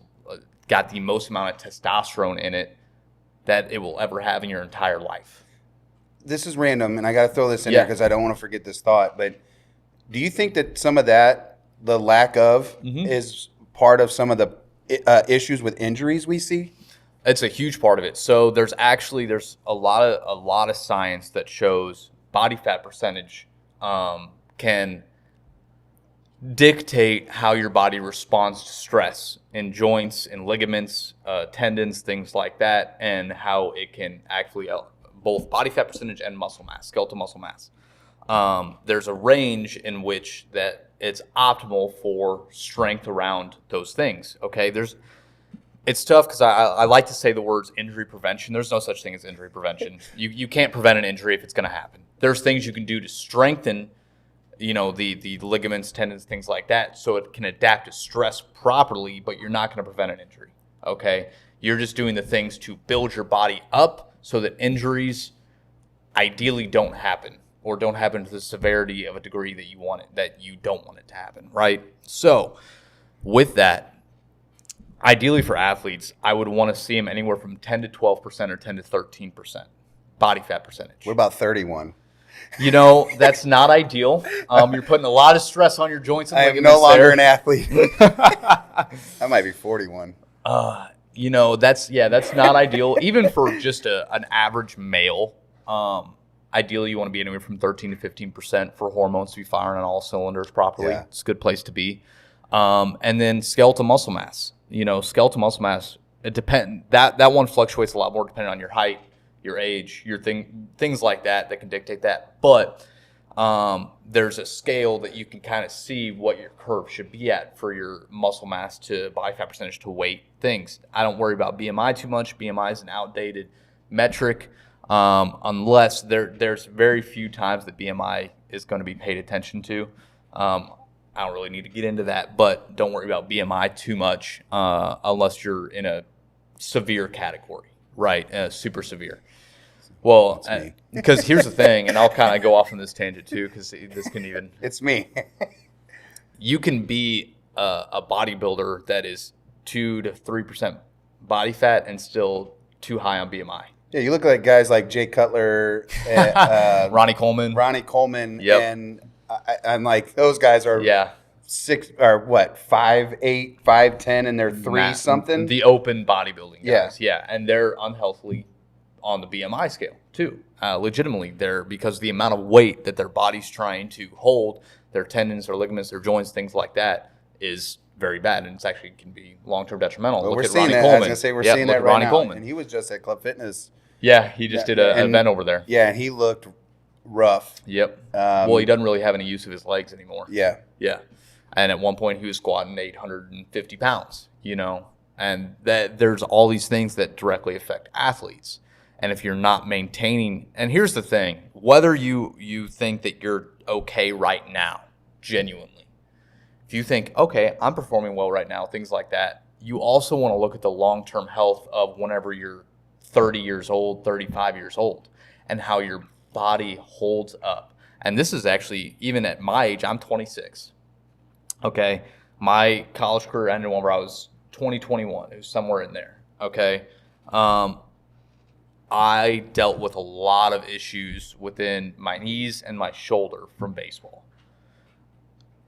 got the most amount of testosterone in it that it will ever have in your entire life. This is random, and I got to throw this in there because I don't want to forget this thought, but do you think that some of that, the lack of, is part of some of the issues with injuries we see? It's a huge part of it. So there's a lot of science that shows body fat percentage can dictate how your body responds to stress in joints, in ligaments, tendons, things like that, and how it can actually both body fat percentage and muscle mass, skeletal muscle mass. There's a range in which that it's optimal for strength around those things. Okay, it's tough because I like to say the words injury prevention. There's no such thing as injury prevention. You can't prevent an injury if it's going to happen. There's things you can do to strengthen, the ligaments, tendons, things like that, so it can adapt to stress properly, but you're not going to prevent an injury. Okay, you're just doing the things to build your body up so that injuries ideally don't happen, or don't happen to the severity of a degree that you don't want it to happen, right? So with that, ideally for athletes, I would want to see them anywhere from 10 to 12% or 10 to 13% body fat percentage. What about 31? That's not ideal. You're putting a lot of stress on your joints and ligaments. I am no longer an athlete. I might be 41. That's not ideal. Even for just an average male, ideally you want to be anywhere from 13 to 15% for hormones to be firing on all cylinders properly. Yeah. It's a good place to be. And then skeletal muscle mass. Skeletal muscle mass, it depends. That one fluctuates a lot more depending on your height, your age, things like that can dictate that. But there's a scale that you can kind of see what your curve should be at for your muscle mass to body fat percentage to weight things. I don't worry about BMI too much. BMI is an outdated metric, unless there's very few times that BMI is going to be paid attention to. I don't really need to get into that, but don't worry about BMI too much unless you're in a severe category, right? Super severe. Well, because here's the thing, and I'll kind of go off on this tangent too, because this can even... It's me. You can be a bodybuilder that is 2 to 3% body fat and still too high on BMI. Yeah, you look like guys like Jay Cutler, Ronnie Coleman. Yep. And I'm like, those guys are 6 or what, 5'8", 5'10", and they're 3 something. The open bodybuilding guys, yeah, and they're unhealthily on the BMI scale too. Legitimately, they're because the amount of weight that their body's trying to hold, their tendons, their ligaments, their joints, things like that, is very bad, and it's actually can be long-term detrimental. Well, look we're at seeing Ronnie that. Coleman. I was gonna say we're seeing that right Ronnie now, Coleman. and he was just at Club Fitness. Yeah, he just did an event over there. Yeah, and he looked rough. Yep. Well, he doesn't really have any use of his legs anymore. Yeah. Yeah. And at one point, he was squatting 850 pounds. And that there's all these things that directly affect athletes. And if you're not maintaining, and here's the thing, whether you think that you're okay right now, genuinely, if you think, okay, I'm performing well right now, things like that, you also want to look at the long-term health of whenever you're 30 years old, 35 years old, and how your body holds up. And this is actually, even at my age, I'm 26. Okay, my college career ended whenever I was 21. It was somewhere in there. Okay, I dealt with a lot of issues within my knees and my shoulder from baseball.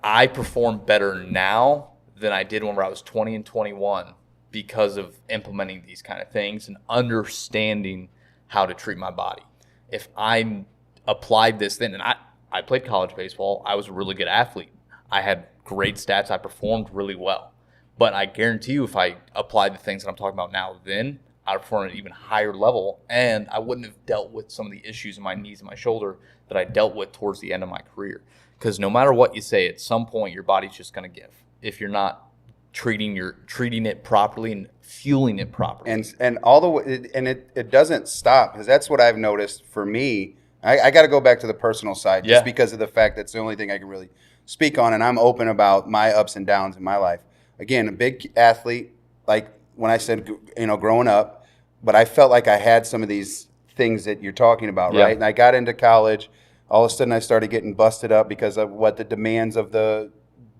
I perform better now than I did whenever I was 20 and 21 because of implementing these kind of things and understanding how to treat my body. If I applied this then, and I played college baseball, I was a really good athlete. I had great stats. I performed really well. But I guarantee you if I applied the things that I'm talking about now then, I'd perform at an even higher level, and I wouldn't have dealt with some of the issues in my knees and my shoulder that I dealt with towards the end of my career. Because no matter what you say, at some point your body's just going to give if you're not treating it properly and fueling it properly. And all the way, and it doesn't stop, because that's what I've noticed for me. I got to go back to the personal side just because of the fact that's the only thing I can really speak on, and I'm open about my ups and downs in my life. Again, a big athlete, like when I said, growing up, but I felt like I had some of these things that you're talking about, right? And I got into college. All of a sudden, I started getting busted up because of what the demands of the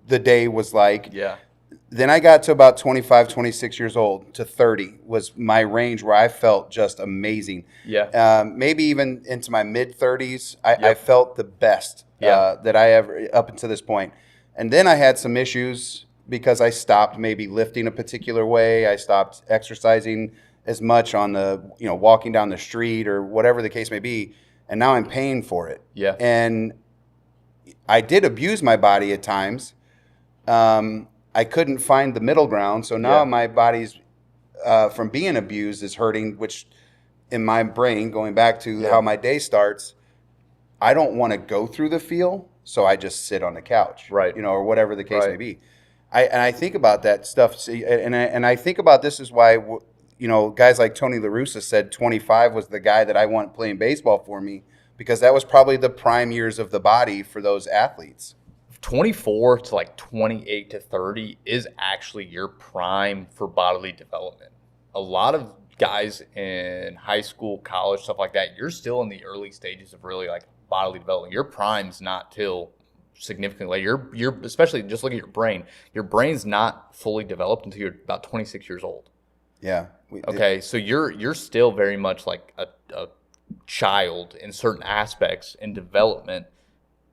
day was like. Yeah. Then I got to about 25, 26 years old to 30 was my range where I felt just amazing. Yeah. Maybe even into my mid-30s, I felt the best that I ever, up until this point. And then I had some issues because I stopped maybe lifting a particular way. I stopped exercising as much on the, walking down the street or whatever the case may be. And now I'm paying for it. Yeah. And I did abuse my body at times. I couldn't find the middle ground. So now my body's, from being abused, is hurting, which in my brain, going back to how my day starts, I don't want to go through the feel. So I just sit on the couch, right? Or whatever the case may be. I think about that stuff, and I think about this is why, guys like Tony La Russa said 25 was the guy that I want playing baseball for me, because that was probably the prime years of the body for those athletes. 24 to like 28 to 30 is actually your prime for bodily development. A lot of guys in high school, college, stuff like that, you're still in the early stages of really like bodily development. Your prime's not till significantly later. You're especially just look at your brain. Your brain's not fully developed until you're about 26 years old. Yeah. Okay, so you're still very much like a child in certain aspects in development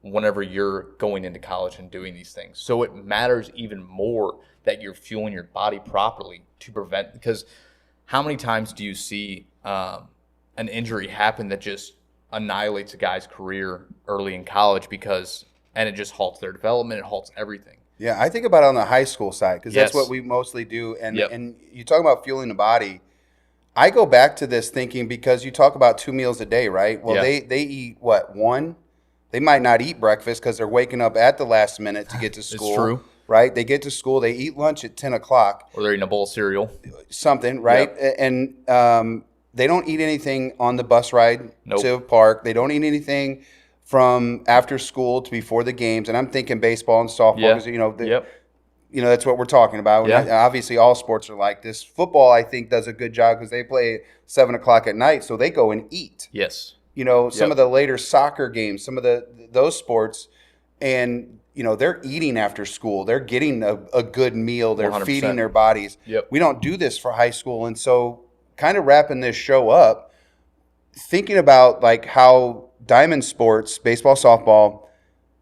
whenever you're going into college and doing these things. So it matters even more that you're fueling your body properly to prevent, because how many times do you see an injury happen that just annihilates a guy's career early in college and it just halts their development, it halts everything. Yeah, I think about it on the high school side, because that's what we mostly do. And and you talk about fueling the body. I go back to this thinking, because you talk about 2 meals a day, right? Well, they eat, what, 1? They might not eat breakfast because they're waking up at the last minute to get to school. It's true. Right? They get to school, they eat lunch at 10 o'clock. Or they're eating a bowl of cereal. Something, right? Yep. And They don't eat anything on the bus ride Nope. to park. They don't eat anything from after school to before the games. And I'm thinking baseball and softball Yeah. because, you know, Yep. that's what we're talking about. Yeah. And obviously, all sports are like this. Football, I think, does a good job because they play 7 o'clock at night, so they go and eat. Yes. You know, some Yep. of the later soccer games, some of those sports, and you know, they're eating after school. They're getting a good meal. They're 100%. feeding their bodies. Yep. We don't do this for high school, and so kind of wrapping this show up, thinking about like how diamond sports, baseball, softball,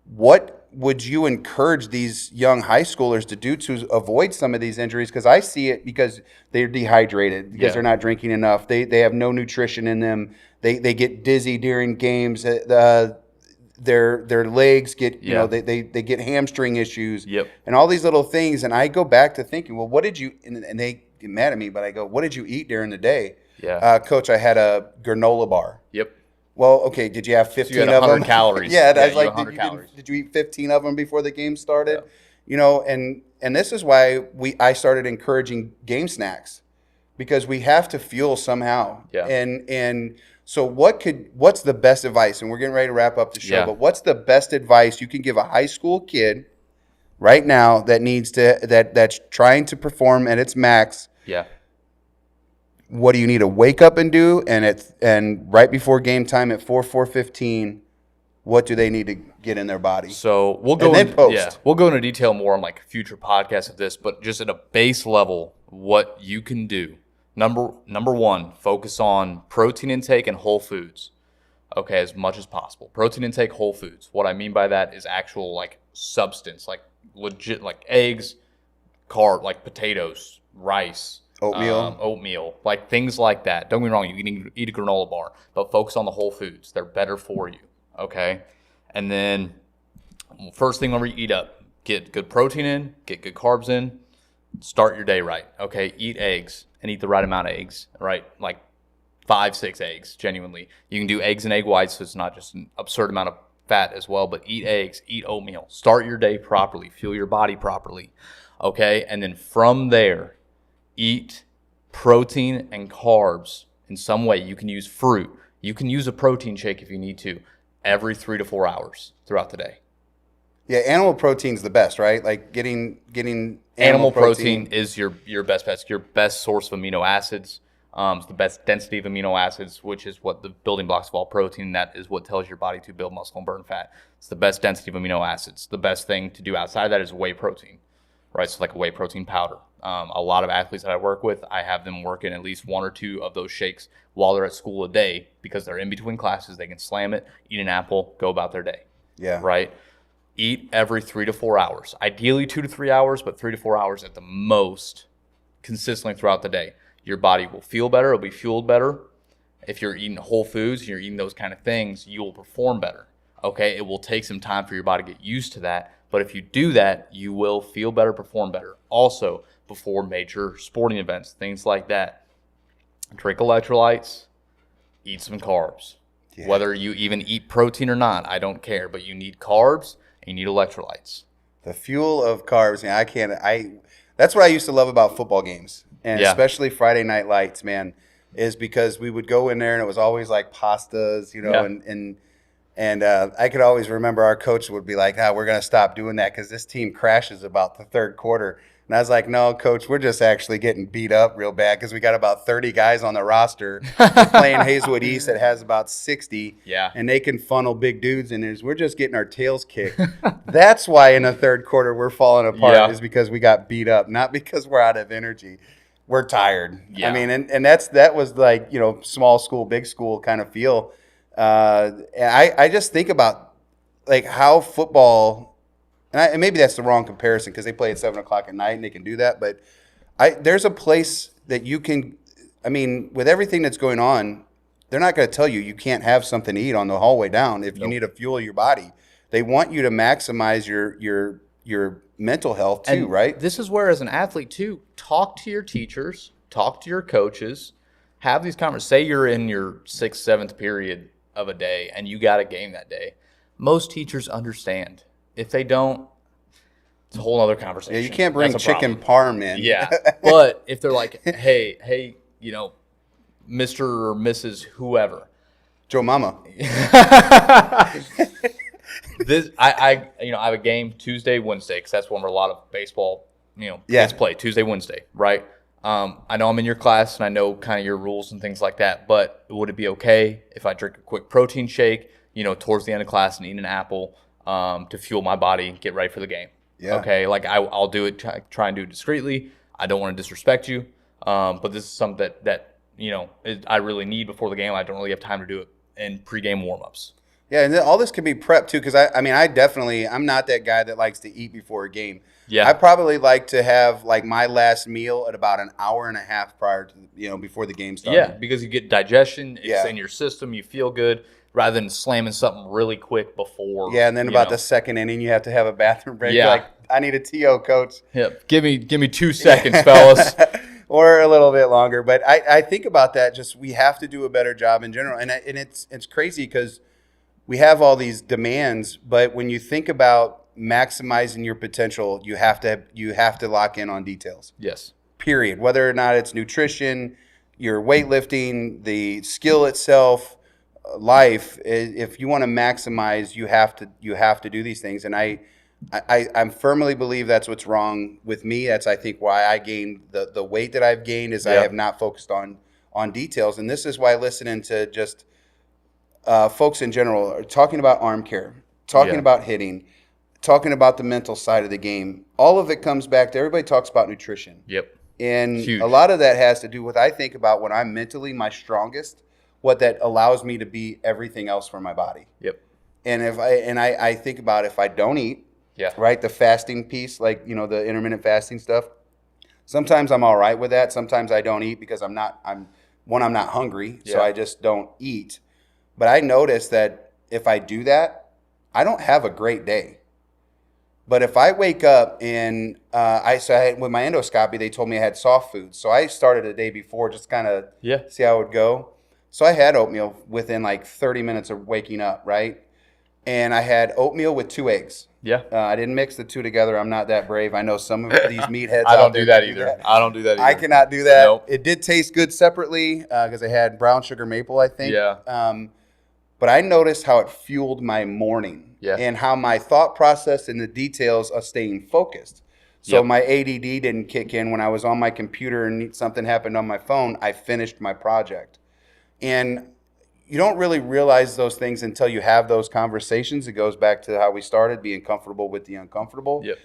what would you encourage these young high schoolers to do to avoid some of these injuries? Because I see it because they're dehydrated, because Yeah. they're not drinking enough. They have no nutrition in them. They get dizzy during games. Their legs get, you Yeah. know, they get hamstring issues. Yep. And all these little things. And I go back to thinking, well, what did you, and they get mad at me, but I go, what did you eat during the day? Yeah. Coach, I had a granola bar. Yep. Well, okay, did you have 15 had of 100 them? calories. Yeah, Yeah, I was you like, had 100 calories. did you eat 15 of them before the game started? Yeah. You know, and this is why I started encouraging game snacks, because we have to fuel somehow. Yeah. And so what's the best advice? And we're getting ready to wrap up the show, Yeah. but what's the best advice you can give a high school kid right now that needs to that's trying to perform at its max? Yeah. What do you need to wake up and do? And right before game time at 4:15, what do they need to get in their body? So we'll go And then post. Yeah, we'll go into detail more on like future podcasts of this, but just at a base level, what you can do. Number one, focus on protein intake and whole foods. Okay, as much as possible. Protein intake, whole foods. What I mean by that is actual like substance, like legit, like eggs, carb, like potatoes, rice, oatmeal, like things like that. Don't get me wrong, you can eat a granola bar, but focus on the whole foods. They're better for you. Okay, and then first thing whenever you eat up, get good protein in, get good carbs in, start your day right. Okay, eat eggs and eat the right amount of eggs, right? Like 5-6 eggs, genuinely. You can do eggs and egg whites, so it's not just an absurd amount of fat as well, but eat eggs, eat oatmeal, start your day properly, fuel your body properly. Okay, and then from there, eat protein and carbs in some way. You can use fruit. You can use a protein shake if you need to, every 3 to 4 hours throughout the day. Yeah, animal protein's the best, right? Like getting Animal protein is your best bet. It's your best source of amino acids. It's the best density of amino acids, which is what the building blocks of all protein. That is what tells your body to build muscle and burn fat. It's the best density of amino acids. The best thing to do outside of that is whey protein, right? So like a whey protein powder. A lot of athletes that I work with, I have them working at least 1 or 2 of those shakes while they're at school a day, because they're in between classes. They can slam it, eat an apple, go about their day. Yeah. Right? Eat every 3 to 4 hours. Ideally 2 to 3 hours, but 3 to 4 hours at the most, consistently throughout the day. Your body will feel better. It'll be fueled better. If you're eating whole foods, you're eating those kind of things, you will perform better. Okay? It will take some time for your body to get used to that. But if you do that, you will feel better, perform better. Also, before major sporting events, things like that, drink electrolytes, eat some carbs. Yeah. Whether you even eat protein or not, I don't care. But you need carbs and you need electrolytes. The fuel of carbs, man, that's what I used to love about football games, and Yeah. especially Friday Night Lights, man, is because we would go in there and it was always like pastas, you know, Yeah. and I could always remember our coach would be like, we're going to stop doing that because this team crashes about the third quarter. And I was like, no, coach, we're just actually getting beat up real bad because we got about 30 guys on the roster. We're playing Hazelwood East that has about 60. Yeah. And they can funnel big dudes in there. We're just getting our tails kicked. That's why in the third quarter we're falling apart, Yeah. is because we got beat up, not because we're out of energy. We're tired. Yeah. I mean, and that was like, you know, small school, big school kind of feel. And I just think about like how football, and maybe that's the wrong comparison because they play at 7 o'clock at night and they can do that. But there's a place that you can, I mean, with everything that's going on, they're not going to tell you can't have something to eat on the hallway down if you need to fuel your body. They want you to maximize your mental health too, And right? This is where, as an athlete too, talk to your teachers, talk to your coaches, have these conversations. Say you're in your 6th, 7th period of a day and you got a game that day. Most teachers understand. If they don't, it's a whole other conversation. Yeah, you can't bring That's a chicken problem. parm in. Yeah, but if they're like, hey, you know, Mr. or Mrs. whoever. Joe Mama. I have a game Tuesday, Wednesday, because that's when a lot of baseball, kids play Tuesday, Wednesday, right? I know I'm in your class and I know kind of your rules and things like that, but would it be okay if I drink a quick protein shake, towards the end of class and eat an apple to fuel my body and get ready for the game? Yeah. Okay, like I'll do it, try and do it discreetly. I don't want to disrespect you, but this is something that I really need before the game. I don't really have time to do it in pregame warm-ups. Yeah, and then all this can be prepped too, because I'm not that guy that likes to eat before a game. Yeah. I probably like to have like my last meal at about an hour and a half prior to before the game starts. Yeah, because you get digestion, it's Yeah. in your system, you feel good, rather than slamming something really quick before. Yeah, and then about the second inning, you have to have a bathroom break. Yeah. You're like, I need a TO, coach. Yep. Give me 2 seconds, fellas. Or a little bit longer. But I think about that. Just we have to do a better job in general, and it's crazy because we have all these demands, but when you think about maximizing your potential, you have to lock in on details. Yes. Period. Whether or not it's nutrition, your weightlifting, the skill itself, life. If you want to maximize, you have to do these things. And I firmly believe that's what's wrong with me. That's I think why I gained the weight that I've gained is I have not focused on details. And this is why listening to just folks in general are talking about arm care, talking about hitting, talking about the mental side of the game. All of it comes back to everybody talks about nutrition. Yep. And Huge. A lot of that has to do with I think about when I'm mentally my strongest, what that allows me to be everything else for my body. Yep. And I think about if I don't eat, right, the fasting piece, like the intermittent fasting stuff. Sometimes I'm all right with that. Sometimes I don't eat because I'm not hungry, so I just don't eat. But I notice that if I do that, I don't have a great day. But if I wake up and with my endoscopy, they told me I had soft foods. So I started a day before just kind of see how it would go. So I had oatmeal within like 30 minutes of waking up, right? And I had oatmeal with 2 eggs. Yeah. I didn't mix the two together. I'm not that brave. I know some of these meatheads I out don't there do that can either. I don't do that either. I cannot do that. Nope. It did taste good separately because I had brown sugar maple, I think. Yeah. But I noticed how it fueled my morning and how my thought process and the details of staying focused. So my ADD didn't kick in when I was on my computer and something happened on my phone. I finished my project. And you don't really realize those things until you have those conversations. It goes back to how we started, being comfortable with the uncomfortable. Yep.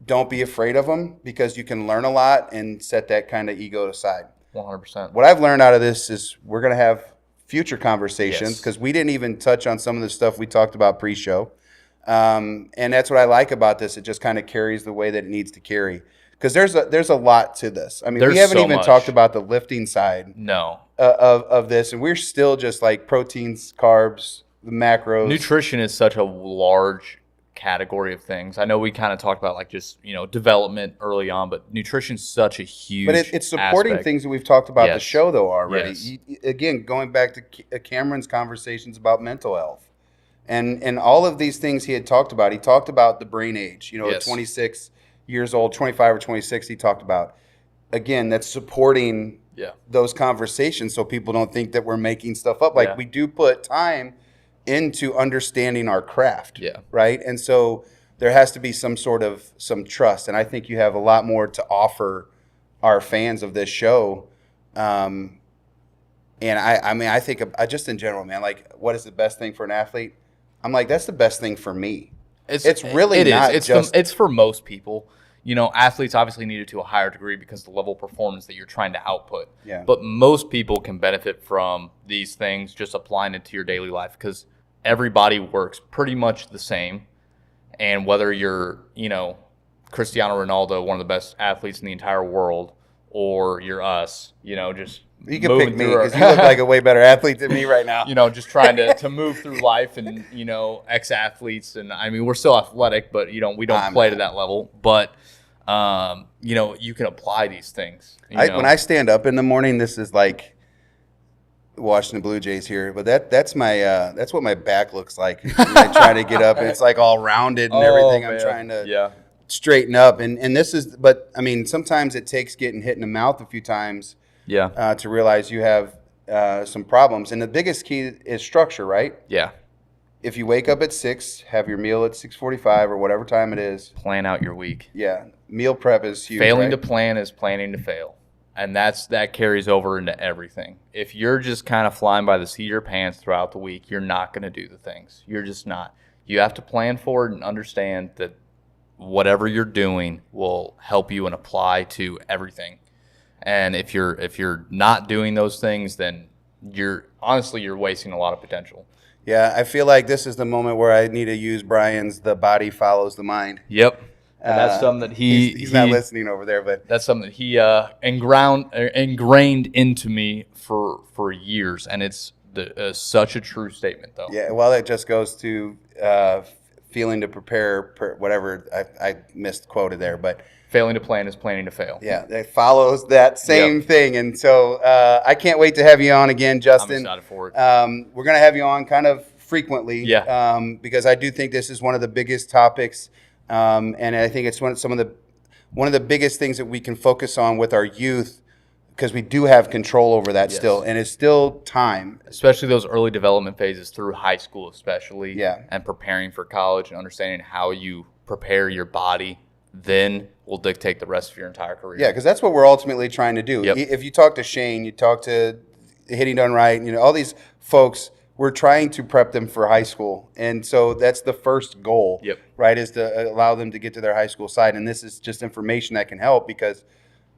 Don't be afraid of them because you can learn a lot and set that kind of ego aside. 100%. What I've learned out of this is we're going to have future conversations because we didn't even touch on some of the stuff we talked about pre-show. And that's what I like about this. It just kind of carries the way that it needs to carry. Because there's a lot to this. I mean, we haven't even talked about the lifting side of this. And we're still just like proteins, carbs, the macros. Nutrition is such a large category of things. I know we kind of talked about like just, development early on, but nutrition's such a huge But it's supporting aspect. things that we've talked about the show, though, already. Yes. Again, going back to Cameron's conversations about mental health. And all of these things he had talked about. He talked about the brain age, at 26 years old, 25 or 26, he talked about. Again, that's supporting those conversations so people don't think that we're making stuff up. Like we do put time into understanding our craft, right? And so there has to be some trust. And I think you have a lot more to offer our fans of this show. And I think just in general, man, like what is the best thing for an athlete? I'm like, that's the best thing for me. It's really not just... It's for most people. Athletes obviously need it to a higher degree because of the level of performance that you're trying to output. Yeah. But most people can benefit from these things, just applying it to your daily life because everybody works pretty much the same. And whether you're, Cristiano Ronaldo, one of the best athletes in the entire world, or you're us, just you can pick me because you look like a way better athlete than me right now. Just trying to move through life and, ex-athletes. And, I mean, we're still athletic, but, we don't play to that level. But, you can apply these things. When I stand up in the morning, this is like Washington Blue Jays here, but that's what my back looks like. When I try to get up, and it's like all rounded and everything. I'm trying to straighten up. And this is, but I mean, sometimes it takes getting hit in the mouth a few times to realize you have some problems. And the biggest key is structure, right? Yeah. If you wake up at 6, have your meal at 6:45 or whatever time it is. Plan out your week. Yeah, meal prep is huge. Failing right? to plan is planning to fail. And that carries over into everything. If you're just kind of flying by the seat of your pants throughout the week, you're not going to do the things. You're just not. You have to plan for it and understand that whatever you're doing will help you and apply to everything. And if you're not doing those things, then you're wasting a lot of potential. Yeah, I feel like this is the moment where I need to use Brian's "the body follows the mind." Yep. And that's something that he's not listening over there, but that's something that he ingrained into me for years, and it's such a true statement, though. yeah. Well, it just goes to feeling to prepare, whatever I misquoted there, but Failing to plan is planning to fail. yeah, it follows that same thing. And so I can't wait to have you on again, Justin. I'm excited for it. We're going to have you on kind of frequently, because I do think this is one of the biggest topics, and I think it's one of the biggest things that we can focus on with our youth, because we do have control over that still, and it's still time. Especially those early development phases through high school, especially, Yeah. and preparing for college and understanding how you prepare your body then will dictate the rest of your entire career. Yeah, because that's what we're ultimately trying to do. Yep. If you talk to Shane, you talk to Hitting Done Right, all these folks, we're trying to prep them for high school. And so that's the first goal, right, is to allow them to get to their high school side. And this is just information that can help, because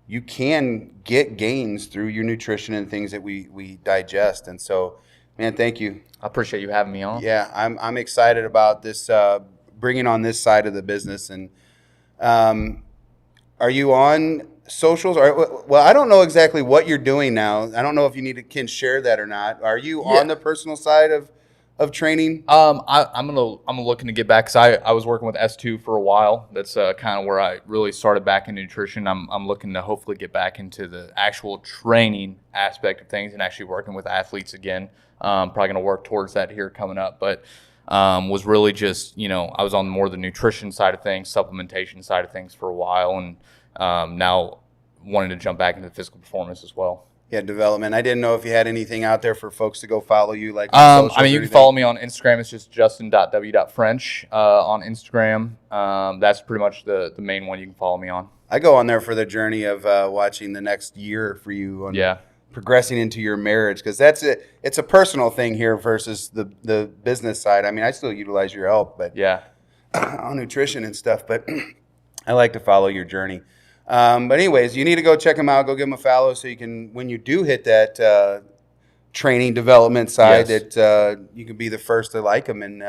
you can get gains through your nutrition and things that we digest. And so, man, thank you. I appreciate you having me on. Yeah, I'm excited about this, bringing on this side of the business. And are you on socials? Well, I don't know exactly what you're doing now. I don't know if you can share that or not. Are you on the personal side of training? I'm looking to get back, because I was working with S2 for a while. That's kind of where I really started back in nutrition. I'm looking to hopefully get back into the actual training aspect of things and actually working with athletes again. Probably going to work towards that here coming up, but was really just, I was on more the nutrition side of things, supplementation side of things for a while, and now wanting to jump back into physical performance as well. Yeah, development. I didn't know if you had anything out there for folks to go follow you, like you can follow me on Instagram. It's just justin.w.french on Instagram. That's pretty much the main one you can follow me on. I go on there for the journey of watching the next year for you on progressing into your marriage, because it's a personal thing here versus the business side. I mean, I still utilize your help, but on nutrition and stuff, but I like to follow your journey. But anyways, you need to go check them out. Go give them a follow, so you can, when you do hit that training development side, that you can be the first to like them and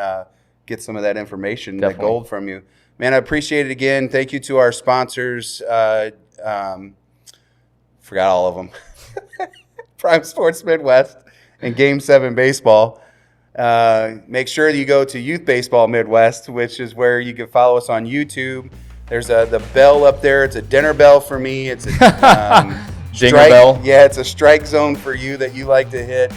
get some of that information, that gold from you. Man, I appreciate it again. Thank you to our sponsors. Forgot all of them. Prime Sports Midwest and Game 7 Baseball. Make sure that you go to Youth Baseball Midwest, which is where you can follow us on YouTube. There's the bell up there. It's a dinner bell for me. It's a Jingle bell. Yeah, it's a strike zone for you that you like to hit.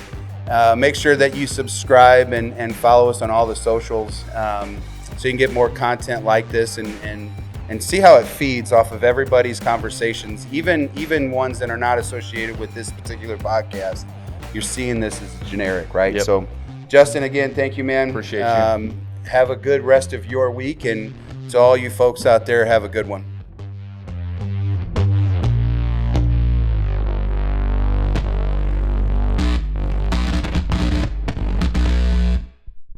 Make sure that you subscribe and follow us on all the socials, so you can get more content like this and see how it feeds off of everybody's conversations, even ones that are not associated with this particular podcast. You're seeing this as generic, right? Yep. So, Justin, again, thank you, man. Appreciate you. Have a good rest of your week, and to all you folks out there, have a good one.